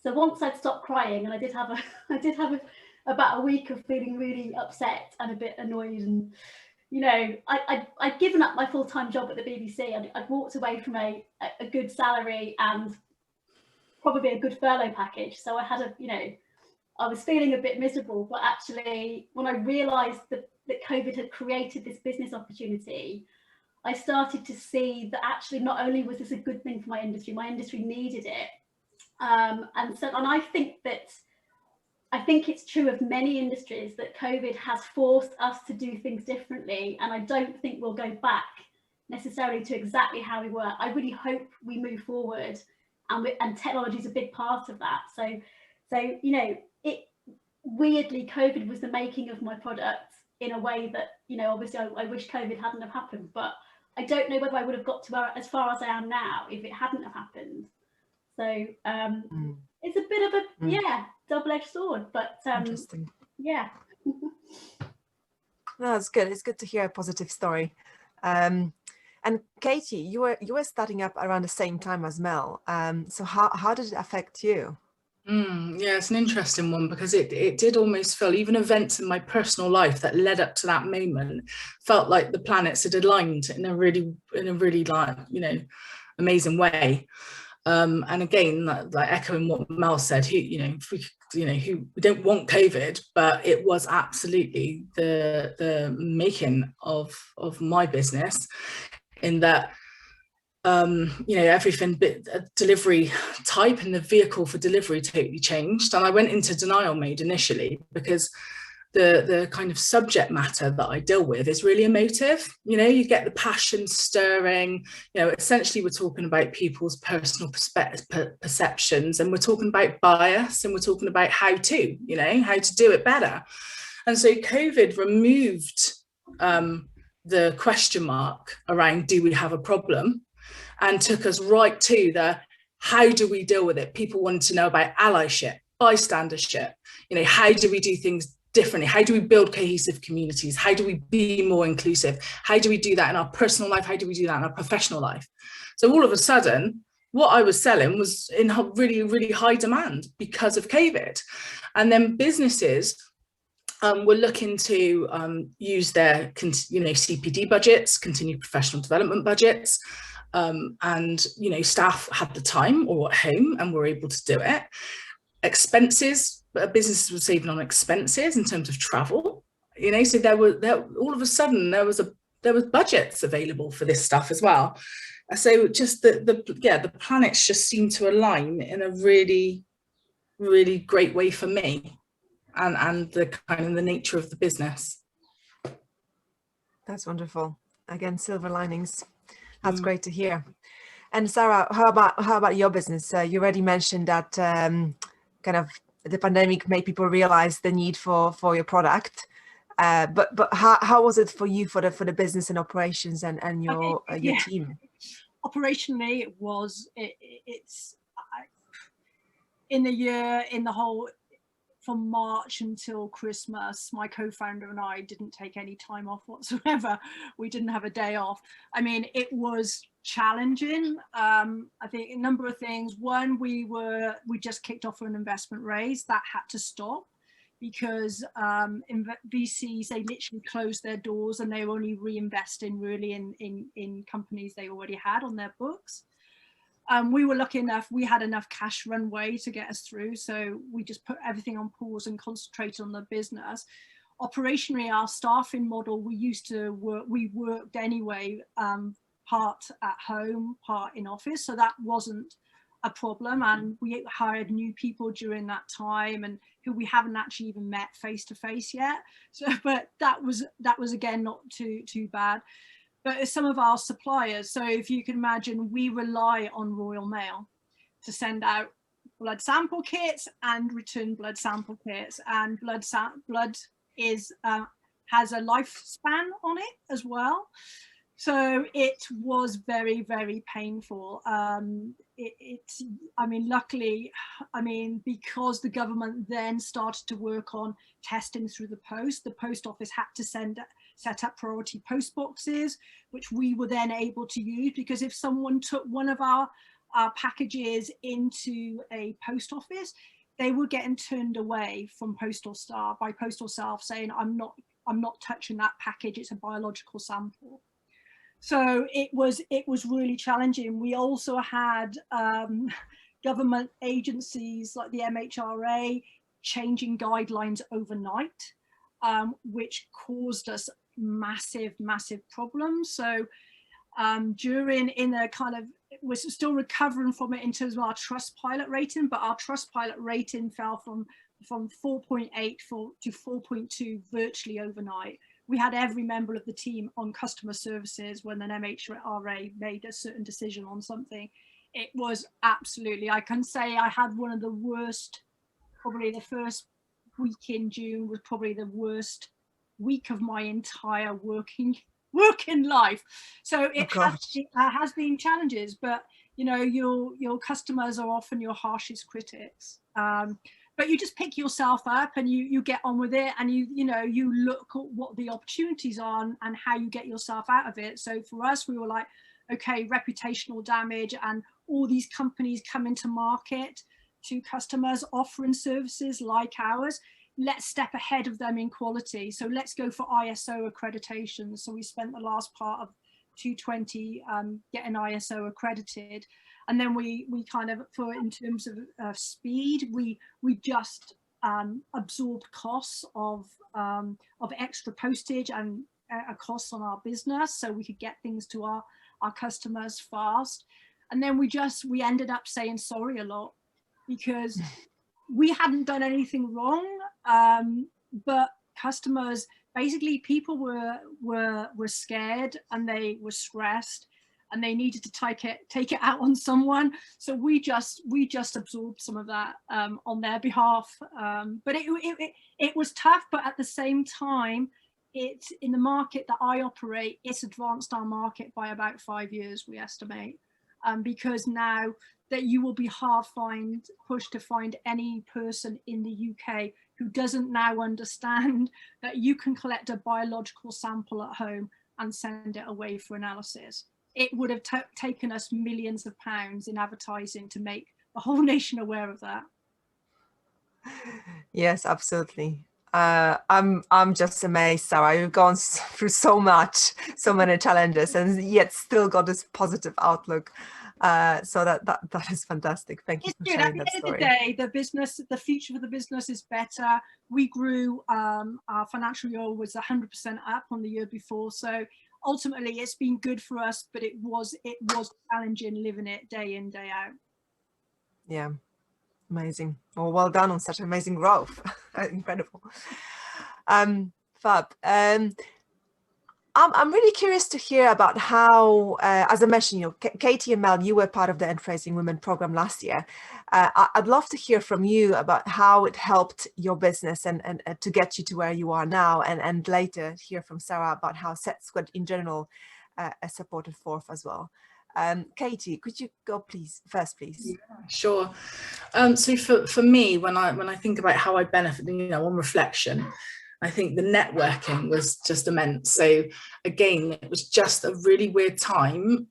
So once I'd stopped crying, and I did have about a week of feeling really upset and a bit annoyed and you know, I'd given up my full-time job at the BBC. I'd walked away from a good salary and probably a good furlough package. So I had you know, I was feeling a bit miserable, but actually when I realised that COVID had created this business opportunity, I started to see that actually not only was this a good thing for my industry needed it. And I think it's true of many industries that COVID has forced us to do things differently. And I don't think we'll go back necessarily to exactly how we were. I really hope we move forward, and technology is a big part of that. So you know, weirdly, COVID was the making of my product in a way that, you know, obviously I wish COVID hadn't have happened, but I don't know whether I would have got to as far as I am now if it hadn't have happened. So it's a bit of a double-edged sword, but Interesting. yeah. No, it's good. It's good to hear a positive story. And Katie, you were starting up around the same time as Mel. So how did it affect you? Yeah, it's an interesting one, because it did almost feel, even events in my personal life that led up to that moment felt like the planets had aligned in a really like, you know, amazing way. And again, like echoing what Mel said, we don't want COVID, but it was absolutely the making of my business, in that you know, everything, delivery type and the vehicle for delivery totally changed. And I went into denial mode initially, because the kind of subject matter that I deal with is really emotive. You know, you get the passion stirring, you know, essentially we're talking about people's personal perceptions, and we're talking about bias, and we're talking about how to do it better. And so COVID removed the question mark around, do we have a problem? And took us right to the, how do we deal with it? People wanted to know about allyship, bystandership, you know, how do we do things differently? How do we build cohesive communities? How do we be more inclusive? How do we do that in our personal life? How do we do that in our professional life? So all of a sudden, what I was selling was in really, really high demand because of COVID. And then businesses were looking to use their, you know, CPD budgets, continued professional development budgets, and, you know, staff had the time or at home and were able to do it. Expenses, businesses were saving on expenses in terms of travel, you know, so all of a sudden there was budgets available for this stuff as well. So just the planets just seem to align in a really, really great way for me, and the kind of the nature of the business. That's wonderful. Again, silver linings. That's great to hear. And Sarah, how about your business? You already mentioned that kind of the pandemic made people realize the need for your product. But how was it for you, for the business and operations and your team? Operationally, it's in the whole, from March until Christmas, my co-founder and I didn't take any time off whatsoever. We didn't have a day off. I mean, it was challenging. I think a number of things. One, we just kicked off an investment raise that had to stop, because VCs, they literally closed their doors and they were only reinvesting really in companies they already had on their books. We were lucky enough, we had enough cash runway to get us through, so we just put everything on pause and concentrated on the business. Operationally, our staffing model, we worked anyway, part at home, part in office, so that wasn't a problem. And we hired new people during that time, and who we haven't actually even met face to face yet. So, but that was again not too bad. But some of our suppliers, so if you can imagine, we rely on Royal Mail to send out blood sample kits and return blood sample kits, and blood is has a lifespan on it as well. So it was very, very painful. I mean, luckily, because the government then started to work on testing through the post office had to set up priority post boxes, which we were then able to use, because if someone took one of our packages into a post office, they were getting turned away from postal staff saying, I'm not I'm not touching that package, it's a biological sample. So it was really challenging. We also had government agencies like the MHRA changing guidelines overnight, which caused us massive problems. So we're still recovering from it in terms of our Trustpilot rating, but our Trustpilot rating fell from 4.8 to 4.2 virtually overnight. We had every member of the team on customer services when an MHRA made a certain decision on something. It was absolutely, I can say I had one of the worst, probably the first week in June was probably the worst week of my entire working life. So it has been challenges, but you know, your customers are often your harshest critics. But you just pick yourself up and you get on with it, and you look at what the opportunities are and how you get yourself out of it. So for us, we were like, okay, reputational damage and all these companies coming to market to customers offering services like ours. Let's step ahead of them in quality. So let's go for ISO accreditation. So we spent the last part of 2020 getting ISO accredited. And then we kind of, in terms of speed, we just absorbed costs of extra postage and costs on our business, so we could get things to our customers fast. And then we ended up saying sorry a lot, because we hadn't done anything wrong, but customers, basically people were scared and they were stressed, and they needed to take it out on someone. So we just absorbed some of that on their behalf. But it was tough, but at the same time, it's in the market that I operate, it's advanced our market by about 5 years, we estimate, because now that you will be pushed to find any person in the UK who doesn't now understand that you can collect a biological sample at home and send it away for analysis. It would have taken us millions of pounds in advertising to make the whole nation aware of that. Yes, absolutely. I'm just amazed, Sarah. You've gone through so much, so many challenges, and yet still got this positive outlook. So that is fantastic. Thank you for sharing that story. At the end of the day, the future for the business is better. We grew, our financial year was 100% up on the year before. So ultimately, it's been good for us, but it was challenging living it day in, day out. Yeah, amazing. Well done on such amazing growth. Incredible. Fab. I'm really curious to hear about how, as I mentioned, Katie and Mel, you were part of the Enterprising Women program last year. I'd love to hear from you about how it helped your business and to get you to where you are now, and later hear from Sarah about how SETsquared in general supported Forth as well. Katie, could you go first, please? Yeah, sure. So for me, when I think about how I benefited, on reflection, I think the networking was just immense. So again, it was just a really weird time.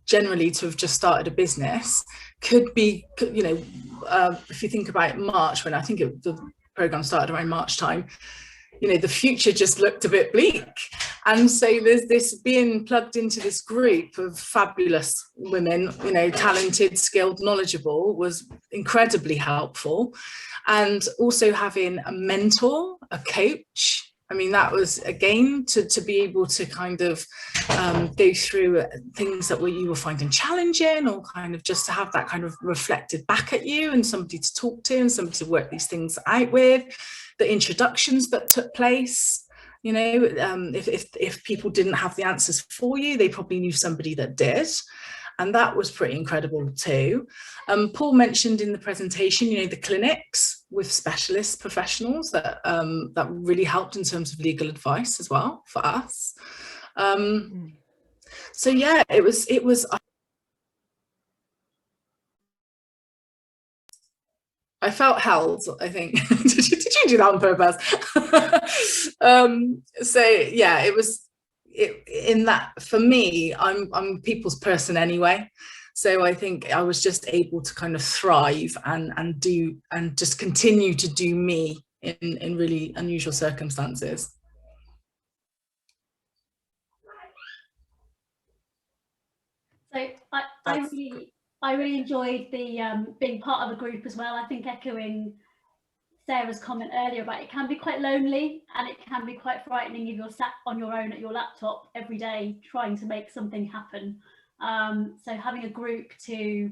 Generally, to have just started a business could be, if you think about March, when I think the program started around March time, the future just looked a bit bleak. And so there's this being plugged into this group of fabulous women, talented, skilled, knowledgeable, was incredibly helpful. And also having a mentor, a coach. I mean, that was, again, to be able to kind of go through things that you were finding challenging, or kind of just to have that kind of reflected back at you, and somebody to talk to and somebody to work these things out with. The introductions that took place, if people didn't have the answers for you, they probably knew somebody that did. And that was pretty incredible too. Paul mentioned in the presentation, the clinics with specialist professionals that really helped in terms of legal advice as well for us. So yeah, it was. I felt held, I think. Did you do that on purpose? So yeah, it was. In that, for me, I'm a people's person anyway, so I think I was just able to kind of thrive and just continue to do me in really unusual circumstances. So I really enjoyed the being part of a group as well. I think echoing Sarah's comment earlier about it can be quite lonely and it can be quite frightening if you're sat on your own at your laptop every day trying to make something happen. So having a group to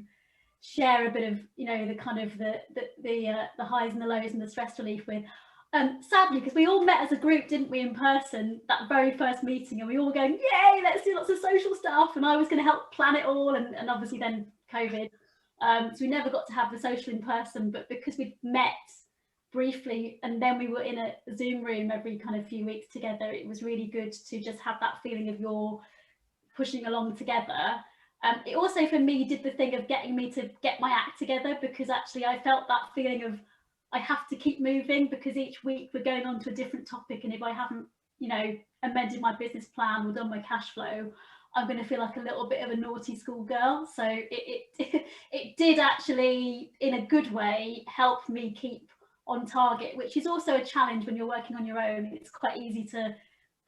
share a bit of, you know, the kind of the highs and the lows and the stress relief with. Sadly, because we all met as a group, didn't we, in person, that very first meeting, and we all were going, yay, let's do lots of social stuff, and I was going to help plan it all, and obviously then COVID. So we never got to have the social in person, but because we'd met briefly and then we were in a Zoom room every kind of few weeks together, it was really good to just have that feeling of you're pushing along together. It also for me did the thing of getting me to get my act together, because actually I felt that feeling of I have to keep moving, because each week we're going on to a different topic, and if I haven't, you know, amended my business plan or done my cash flow, I'm going to feel like a little bit of a naughty schoolgirl. So it did actually, in a good way, help me keep on target, which is also a challenge when you're working on your own. It's quite easy to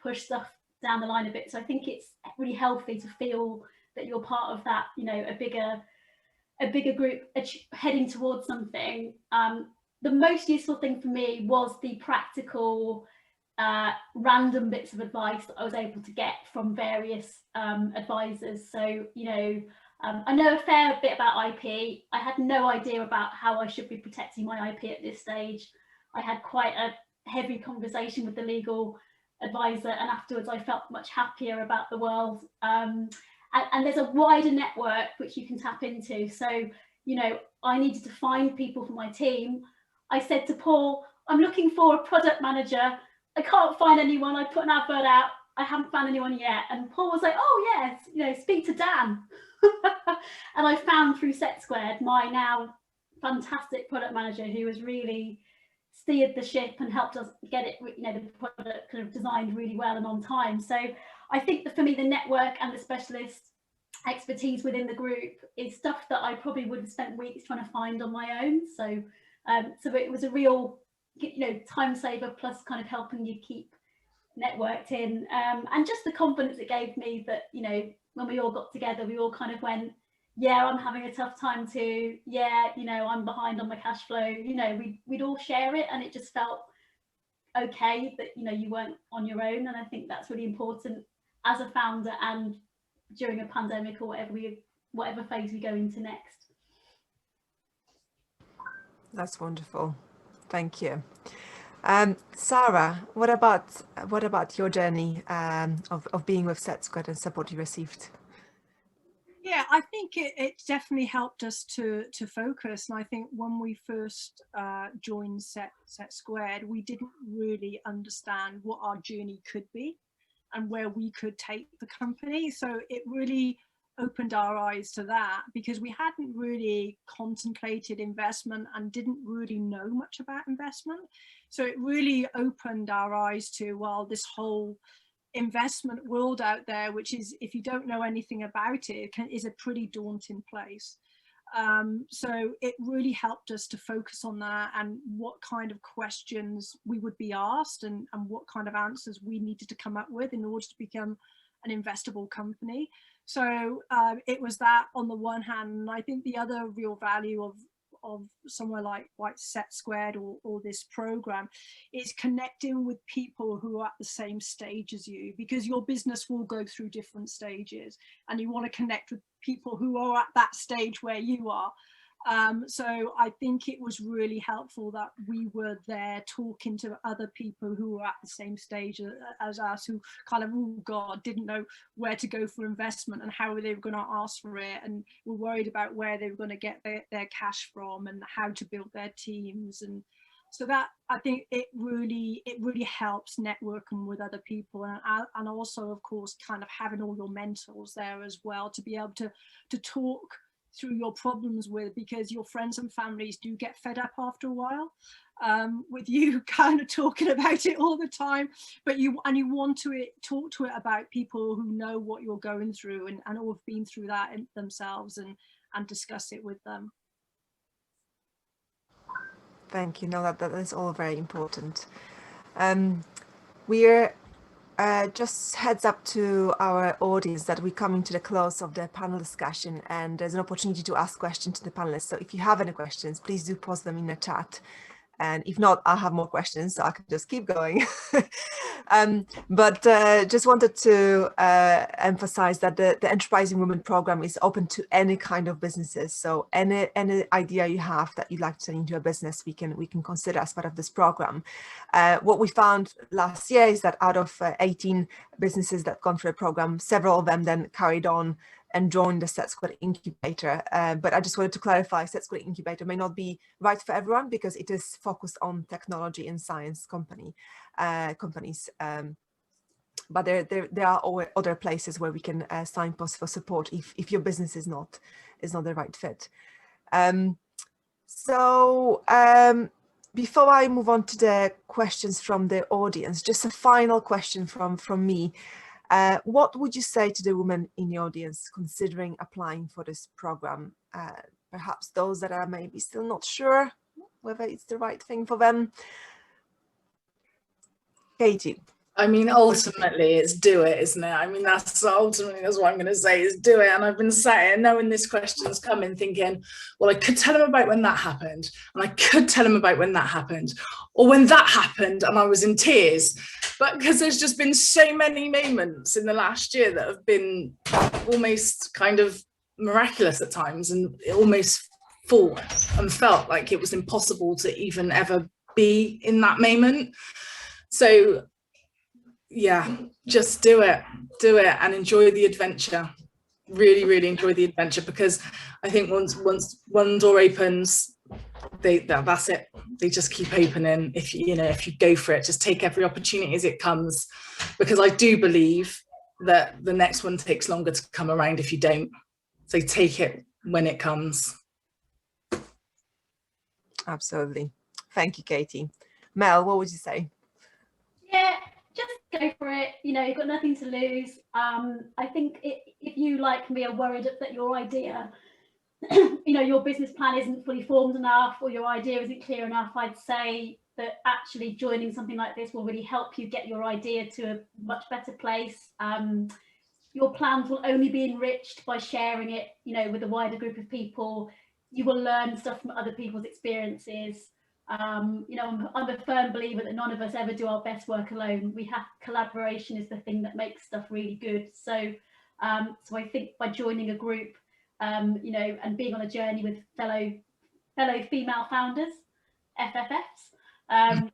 push stuff down the line a bit. So I think it's really healthy to feel that you're part of that, you know, a bigger group heading towards something. The most useful thing for me was the practical random bits of advice that I was able to get from various advisors. So, you know, I know a fair bit about IP. I had no idea about how I should be protecting my IP at this stage. I had quite a heavy conversation with the legal advisor, and afterwards I felt much happier about the world. And there's a wider network which you can tap into. So, you know, I needed to find people for my team. I said to Paul, I'm looking for a product manager. I can't find anyone. I put an advert out. I haven't found anyone yet. And Paul was like, oh yes, you know, speak to Dan. And I found through SETsquared my now fantastic product manager, who has really steered the ship and helped us get it, you know, the product kind of designed really well and on time. So I think that for me, the network and the specialist expertise within the group is stuff that I probably would have spent weeks trying to find on my own. So so it was a real, you know, time saver, plus kind of helping you keep networked in, and just the confidence it gave me that, you know, when we all got together, we all kind of went, yeah, I'm having a tough time too, yeah, you know, I'm behind on my cash flow, you know, we'd all share it, and it just felt okay that, you know, you weren't on your own. And I think that's really important as a founder and during a pandemic or whatever phase we go into next. That's wonderful. Thank you. Sarah, what about your journey of being with SETsquared and support you received? Yeah, I think it definitely helped us to focus. And I think when we first joined SETsquared, we didn't really understand what our journey could be and where we could take the company. So it really opened our eyes to that, because we hadn't really contemplated investment and didn't really know much about investment. So it really opened our eyes to, well, this whole investment world out there, which is, if you don't know anything about it, is a pretty daunting place. So it really helped us to focus on that and what kind of questions we would be asked and what kind of answers we needed to come up with in order to become an investable company. So it was that on the one hand, and I think the other real value of somewhere like SETsquared or this program is connecting with people who are at the same stage as you, because your business will go through different stages and you want to connect with people who are at that stage where you are. So I think it was really helpful that we were there talking to other people who were at the same stage as us, who kind of, oh God, didn't know where to go for investment and how they were going to ask for it, and were worried about where they were going to get their cash from and how to build their teams. And so that, I think it really helps networking with other people, and also, of course, kind of having all your mentors there as well to be able to talk through your problems with, because your friends and families do get fed up after a while with you kind of talking about it all the time, but you want to talk to it about people who know what you're going through and all have been through that themselves and discuss it with them. Thank you. No, that is all very important. We're just heads up to our audience that we're coming to the close of the panel discussion, and there's an opportunity to ask questions to the panelists. So if you have any questions, please do post them in the chat. And if not, I'll have more questions, so I can just keep going. But just wanted to emphasize that the Enterprising Women program is open to any kind of businesses. So any idea you have that you'd like to turn into a business, we can consider as part of this program. What we found last year is that out of 18 businesses that gone through the program, several of them then carried on and join the SETsquared incubator. But I just wanted to clarify, SETsquared incubator may not be right for everyone because it is focused on technology and science companies. But there are other places where we can signpost for support if your business is not the right fit. Before I move on to the questions from the audience, just a final question from me. What would you say to the women in the audience considering applying for this program? Perhaps those that are maybe still not sure whether it's the right thing for them. Katie. I mean, ultimately, it's do it, isn't it? I mean, that's what I'm going to say is do it. And I've been sat here knowing this question's coming, thinking, well, I could tell him about when that happened, and I could tell him about when that happened, or when that happened and I was in tears. But because there's just been so many moments in the last year that have been almost kind of miraculous at times, and it almost thought and felt like it was impossible to even ever be in that moment. So yeah, just do it and enjoy the adventure. Really enjoy the adventure, because I think once one door opens, that's it. They just keep opening. If you go for it, just take every opportunity as it comes, because I do believe that the next one takes longer to come around if you don't. So take it when it comes. Absolutely. Thank you, Katie. Mel, what would you say? Yeah, just go for it. You've got nothing to lose. I think if you, like me, are worried that your idea, your business plan isn't fully formed enough, or your idea isn't clear enough, I'd say that actually joining something like this will really help you get your idea to a much better place. Your plans will only be enriched by sharing it, with a wider group of people. You will learn stuff from other people's experiences. I'm a firm believer that none of us ever do our best work alone. Collaboration is the thing that makes stuff really good. So I think by joining a group, and being on a journey with fellow female founders, FFFs,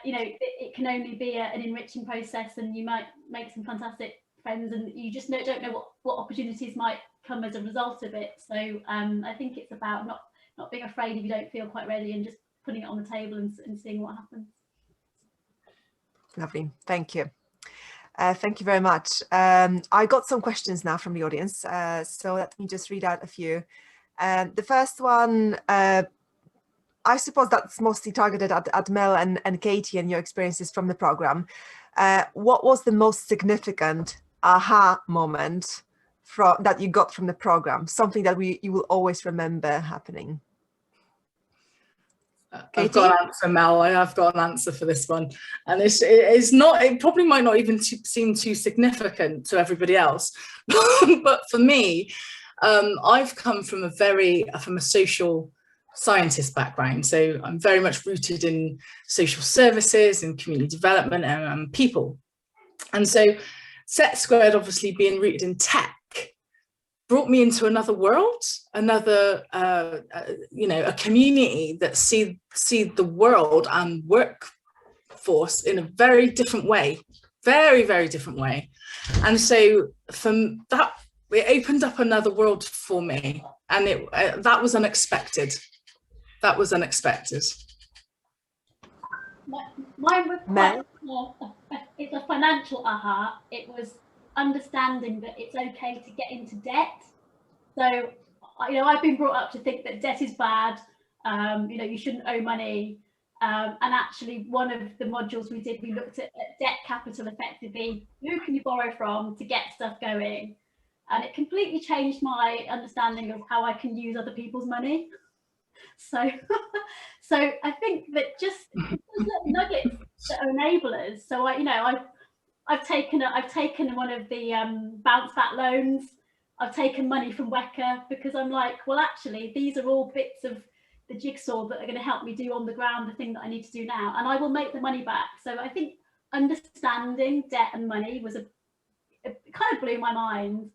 it can only be an enriching process, and you might make some fantastic friends, and you just don't know what opportunities might come as a result of it. So I think it's about not being afraid if you don't feel quite ready, and just putting it on the table and seeing what happens. Lovely, thank you. Thank you very much. I got some questions now from the audience, so let me just read out a few. The first one, I suppose that's mostly targeted at Mel and Katie and your experiences from the program. What was the most significant aha moment that you got from the program? Something that you will always remember happening. I've got an answer, Mel. I have got an answer for this one, and it probably might not even seem too significant to everybody else, but for me, I've come from a social scientist background, so I'm very much rooted in social services and community development and people, and so SETsquared, obviously being rooted in tech, brought me into another world, a community that see the world and workforce in a very different way, very different way. And so from that, it opened up another world for me, and that was unexpected. That was unexpected. Mine was it's a financial aha. It was understanding that it's okay to get into debt. So I've been brought up to think that debt is bad. You shouldn't owe money, and actually one of the modules we did, we looked at debt capital effectively. Who can you borrow from to get stuff going? And it completely changed my understanding of how I can use other people's money. So I think that just little nuggets that are enablers. So I've taken one of the bounce back loans. I've taken money from WECA because I'm like, well, actually, these are all bits of the jigsaw that are going to help me do on the ground the thing that I need to do now, and I will make the money back. So I think understanding debt and money was it kind of blew my mind.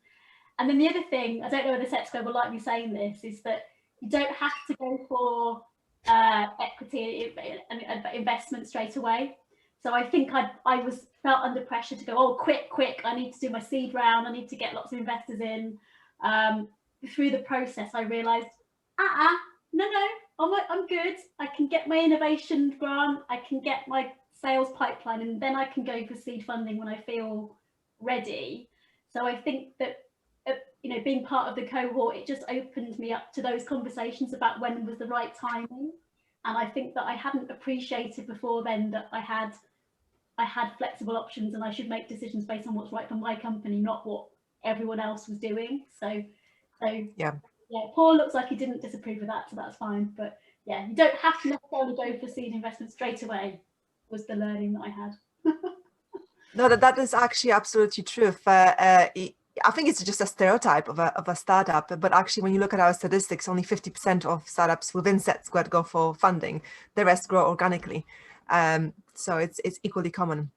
And then the other thing, I don't know whether SETsquared will like me saying this, is that you don't have to go for equity and investment straight away. So I think I felt under pressure to go, oh, quick, I need to do my seed round, I need to get lots of investors in. Through the process, I realised, no, I'm good. I can get my innovation grant, I can get my sales pipeline, and then I can go for seed funding when I feel ready. So I think that being part of the cohort, it just opened me up to those conversations about when was the right timing. And I think that I hadn't appreciated before then that I had flexible options, and I should make decisions based on what's right for my company, not what everyone else was doing. So yeah, Paul looks like he didn't disapprove of that, so that's fine. But yeah, you don't have to necessarily go for seed investment straight away, was the learning that I had. No, that is actually absolutely true. I think it's just a stereotype of a startup, but actually when you look at our statistics, only 50% of startups within SETsquared go for funding. The rest grow organically. So it's equally common.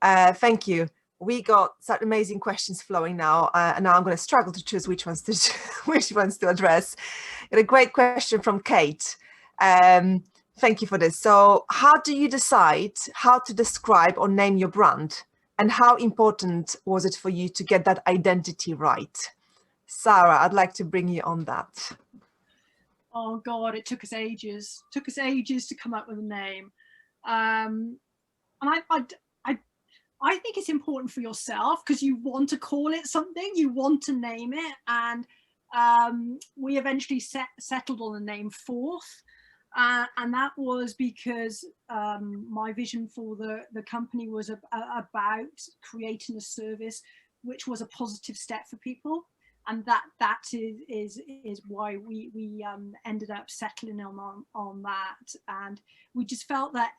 Thank you. We got such amazing questions flowing now, and now I'm going to struggle to choose which ones to address. A great question from Kate. Thank you for this. So how do you decide how to describe or name your brand? And how important was it for you to get that identity right? Sarah, I'd like to bring you on that. Oh God, it took us ages. It took us ages to come up with a name. And I think it's important for yourself because you want to call it something, you want to name it. And we eventually settled on the name Fourth. And that was because my vision for the company was about creating a service which was a positive step for people, and that is why we ended up settling on that. And we just felt that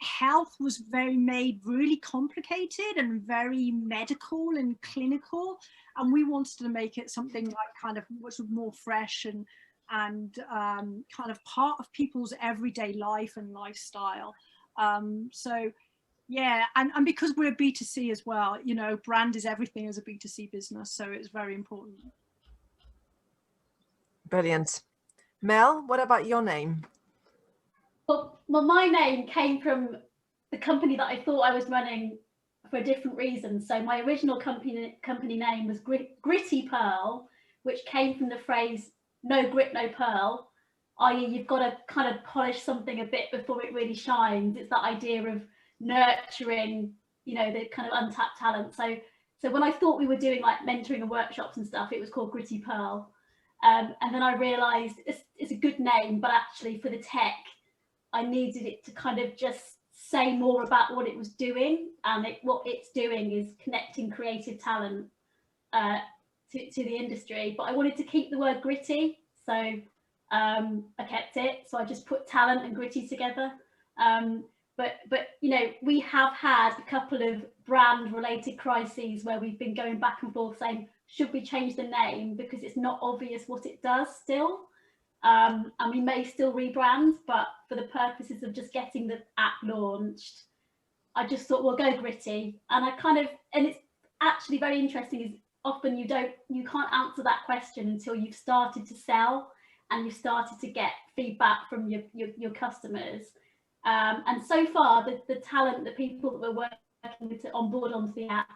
health was made really complicated and very medical and clinical, and we wanted to make it something like kind of which was more fresh and kind of part of people's everyday life and lifestyle. So yeah, and because we're B2C as well, brand is everything as a B2C business, so it's very important. Brilliant. Mel, what about your name? Well, my name came from the company that I thought I was running for a different reason. So my original company name was Gritty Pearl, which came from the phrase no grit, no pearl, i.e. you've got to kind of polish something a bit before it really shines. It's that idea of nurturing, the kind of untapped talent. So when I thought we were doing like mentoring and workshops and stuff, it was called Gritty Pearl. And then I realized it's a good name, but actually for the tech, I needed it to kind of just say more about what it was doing. And what it's doing is connecting creative talent to the industry, but I wanted to keep the word gritty, so I kept it. So I just put talent and gritty together. But we have had a couple of brand related crises where we've been going back and forth saying, should we change the name, because it's not obvious what it does still, and we may still rebrand, but for the purposes of just getting the app launched, I just thought we'll go gritty. And it's actually very interesting is often you can't answer that question until you've started to sell and you've started to get feedback from your customers. And so far, the talent, the people that we're working with to onboard onto the app,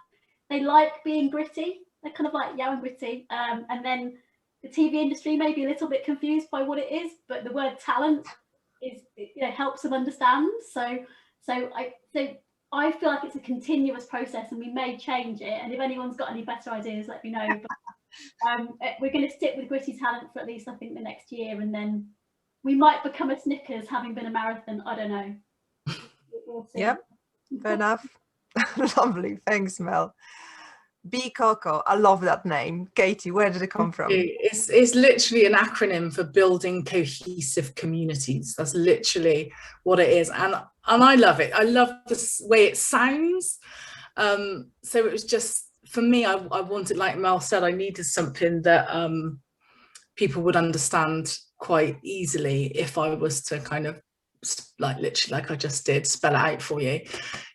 they like being gritty. They're kind of like, yeah, I'm gritty. And then the TV industry may be a little bit confused by what it is, but the word talent helps them understand. So I feel like it's a continuous process, and we may change it. And if anyone's got any better ideas, let me know. But we're going to stick with gritty talent for at least, I think, the next year, and then we might become a Snickers, having been a marathon. I don't know. We'll see. Yep, fair enough. Lovely, thanks, Mel. BCohCo. I love that name. Katie, where did it come from? It's literally an acronym for building cohesive communities. That's literally what it is. And I love it. I love the way it sounds. So it was just, for me, I wanted, like Mel said, I needed something that people would understand quite easily if I was to kind of, like literally like I just did, spell it out for you,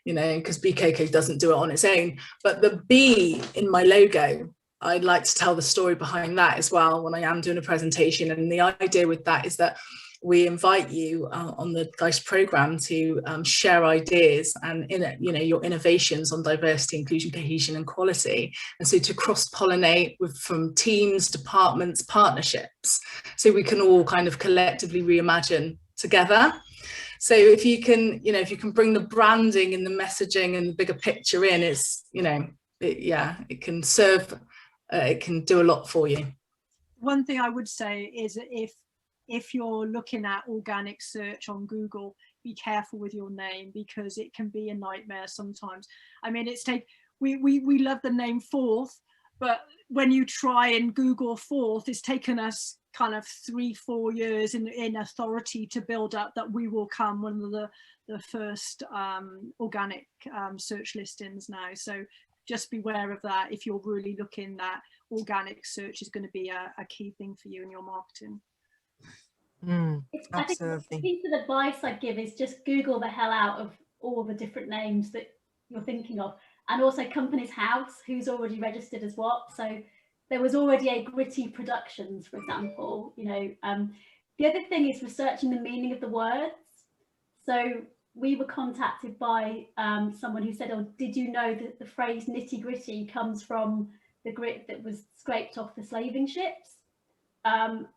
you know, because BCohCo doesn't do it on its own. But the B in my logo, I'd like to tell the story behind that as well when I am doing a presentation. And the idea with that is that we invite you on the DICE program to share ideas and your innovations on diversity, inclusion, cohesion and quality. And so to cross-pollinate from teams, departments, partnerships, so we can all kind of collectively reimagine together. So if you can, if you can bring the branding and the messaging and the bigger picture in, it's, it can serve, it can do a lot for you. One thing I would say is if you're looking at organic search on Google, be careful with your name, because it can be a nightmare sometimes. I mean, we love the name Forth, but when you try and Google Forth, it's taken us kind of 3-4 years in authority to build up that we will come one of the first organic search listings now. So just beware of that if you're really looking at organic search is going to be a key thing for you in your marketing. I think the piece of advice I'd give is just Google the hell out of all the different names that you're thinking of, and also company's house, who's already registered as what. So there was already a Gritty Productions, for example. The other thing is researching the meaning of the words. So we were contacted by someone who said, "Oh, did you know that the phrase nitty gritty comes from the grit that was scraped off the slaving ships?" And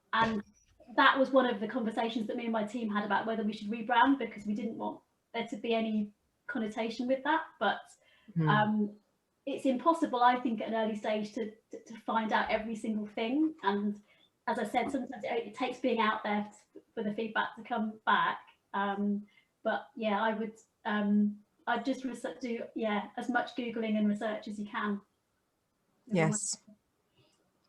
that was one of the conversations that me and my team had about whether we should rebrand, because we didn't want there to be any connotation with that. But it's impossible, I think, at an early stage to find out every single thing. And as I said, sometimes it takes being out there for the feedback to come back. But yeah, I'd just do as much Googling and research as you can. Yes.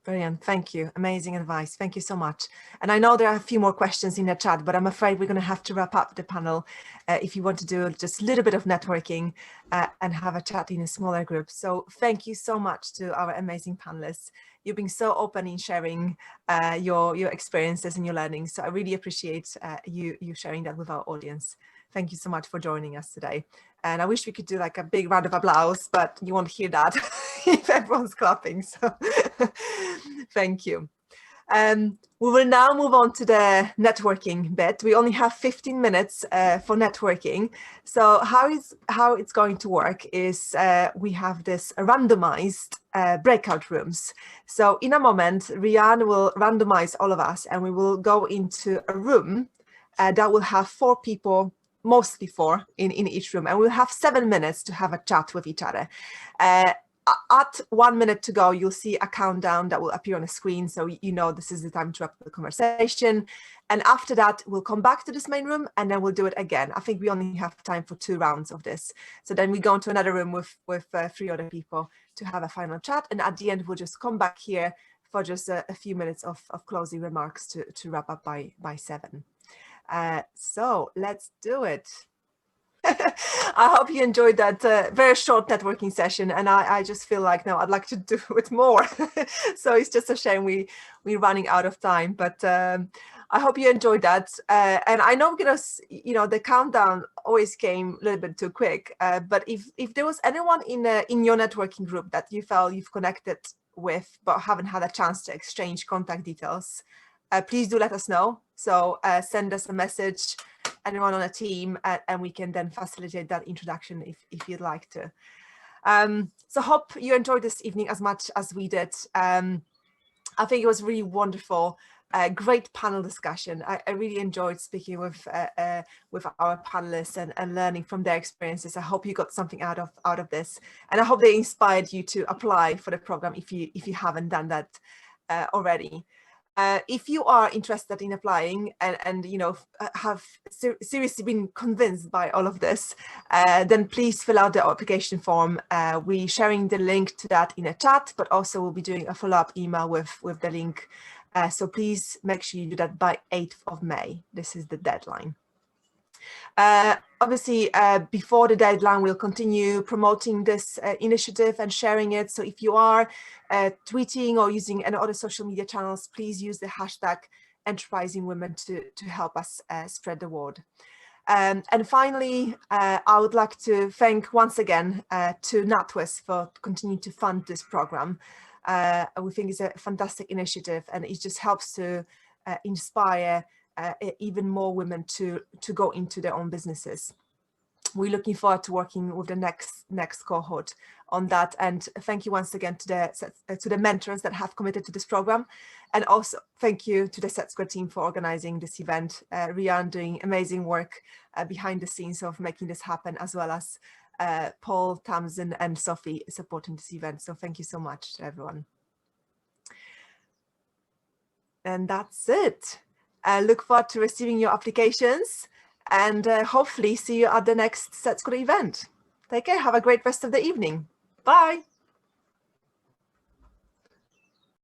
Brilliant. Thank you. Amazing advice. Thank you so much. And I know there are a few more questions in the chat, but I'm afraid we're going to have to wrap up the panel. If you want to do just a little bit of networking and have a chat in a smaller group. So thank you so much to our amazing panelists. You've been so open in sharing your experiences and your learning. So I really appreciate you sharing that with our audience. Thank you so much for joining us today. And I wish we could do like a big round of applause, but you won't hear that if everyone's clapping. So thank you. We will now move on to the networking bit. We only have 15 minutes for networking. So how it's going to work is we have this randomized breakout rooms. So in a moment, Rianne will randomize all of us and we will go into a room that will have 4 people, mostly 4 in each room, and we'll have 7 minutes to have a chat with each other. At 1 minute to go, you'll see a countdown that will appear on the screen, so you know this is the time to wrap up the conversation. And after that, we'll come back to this main room and then we'll do it again. I think we only have time for 2 rounds of this. So then we go into another room with 3 other people to have a final chat, and at the end we'll just come back here for just a few minutes of closing remarks to wrap up by 7. So let's do it. I hope you enjoyed that very short networking session, and I just feel like now I'd like to do it more. So it's just a shame we're running out of time, but I hope you enjoyed that. And I know, the countdown always came a little bit too quick, but if there was anyone in your networking group that you felt you've connected with but haven't had a chance to exchange contact details, please do let us know. So send us a message, anyone on a team, and we can then facilitate that introduction if you'd like to. So hope you enjoyed this evening as much as we did. I think it was really wonderful, great panel discussion. I really enjoyed speaking with our panelists and learning from their experiences. I hope you got something out of this, and I hope they inspired you to apply for the program if you haven't done that already. If you are interested in applying and you know, have seriously been convinced by all of this, then please fill out the application form. We're sharing the link to that in a chat, but also we'll be doing a follow-up email with the link. So please make sure you do that by 8th of May. This is the deadline. Obviously, before the deadline, we'll continue promoting this initiative and sharing it. So if you are tweeting or using any other social media channels, please use the hashtag #EnterprisingWomen to help us spread the word. And finally, I would like to thank once again to NatWest for continuing to fund this program. We think it's a fantastic initiative, and it just helps to inspire even more women to go into their own businesses. We're looking forward to working with the next cohort on that. And thank you once again to the mentors that have committed to this program. And also thank you to the SETsquared team for organizing this event. Rian doing amazing work behind the scenes of making this happen, as well as Paul, Tamsin and Sophie supporting this event. So thank you so much to everyone. And that's it. Look forward to receiving your applications and hopefully see you at the next SETsquared event. Take care. Have a great rest of the evening. Bye.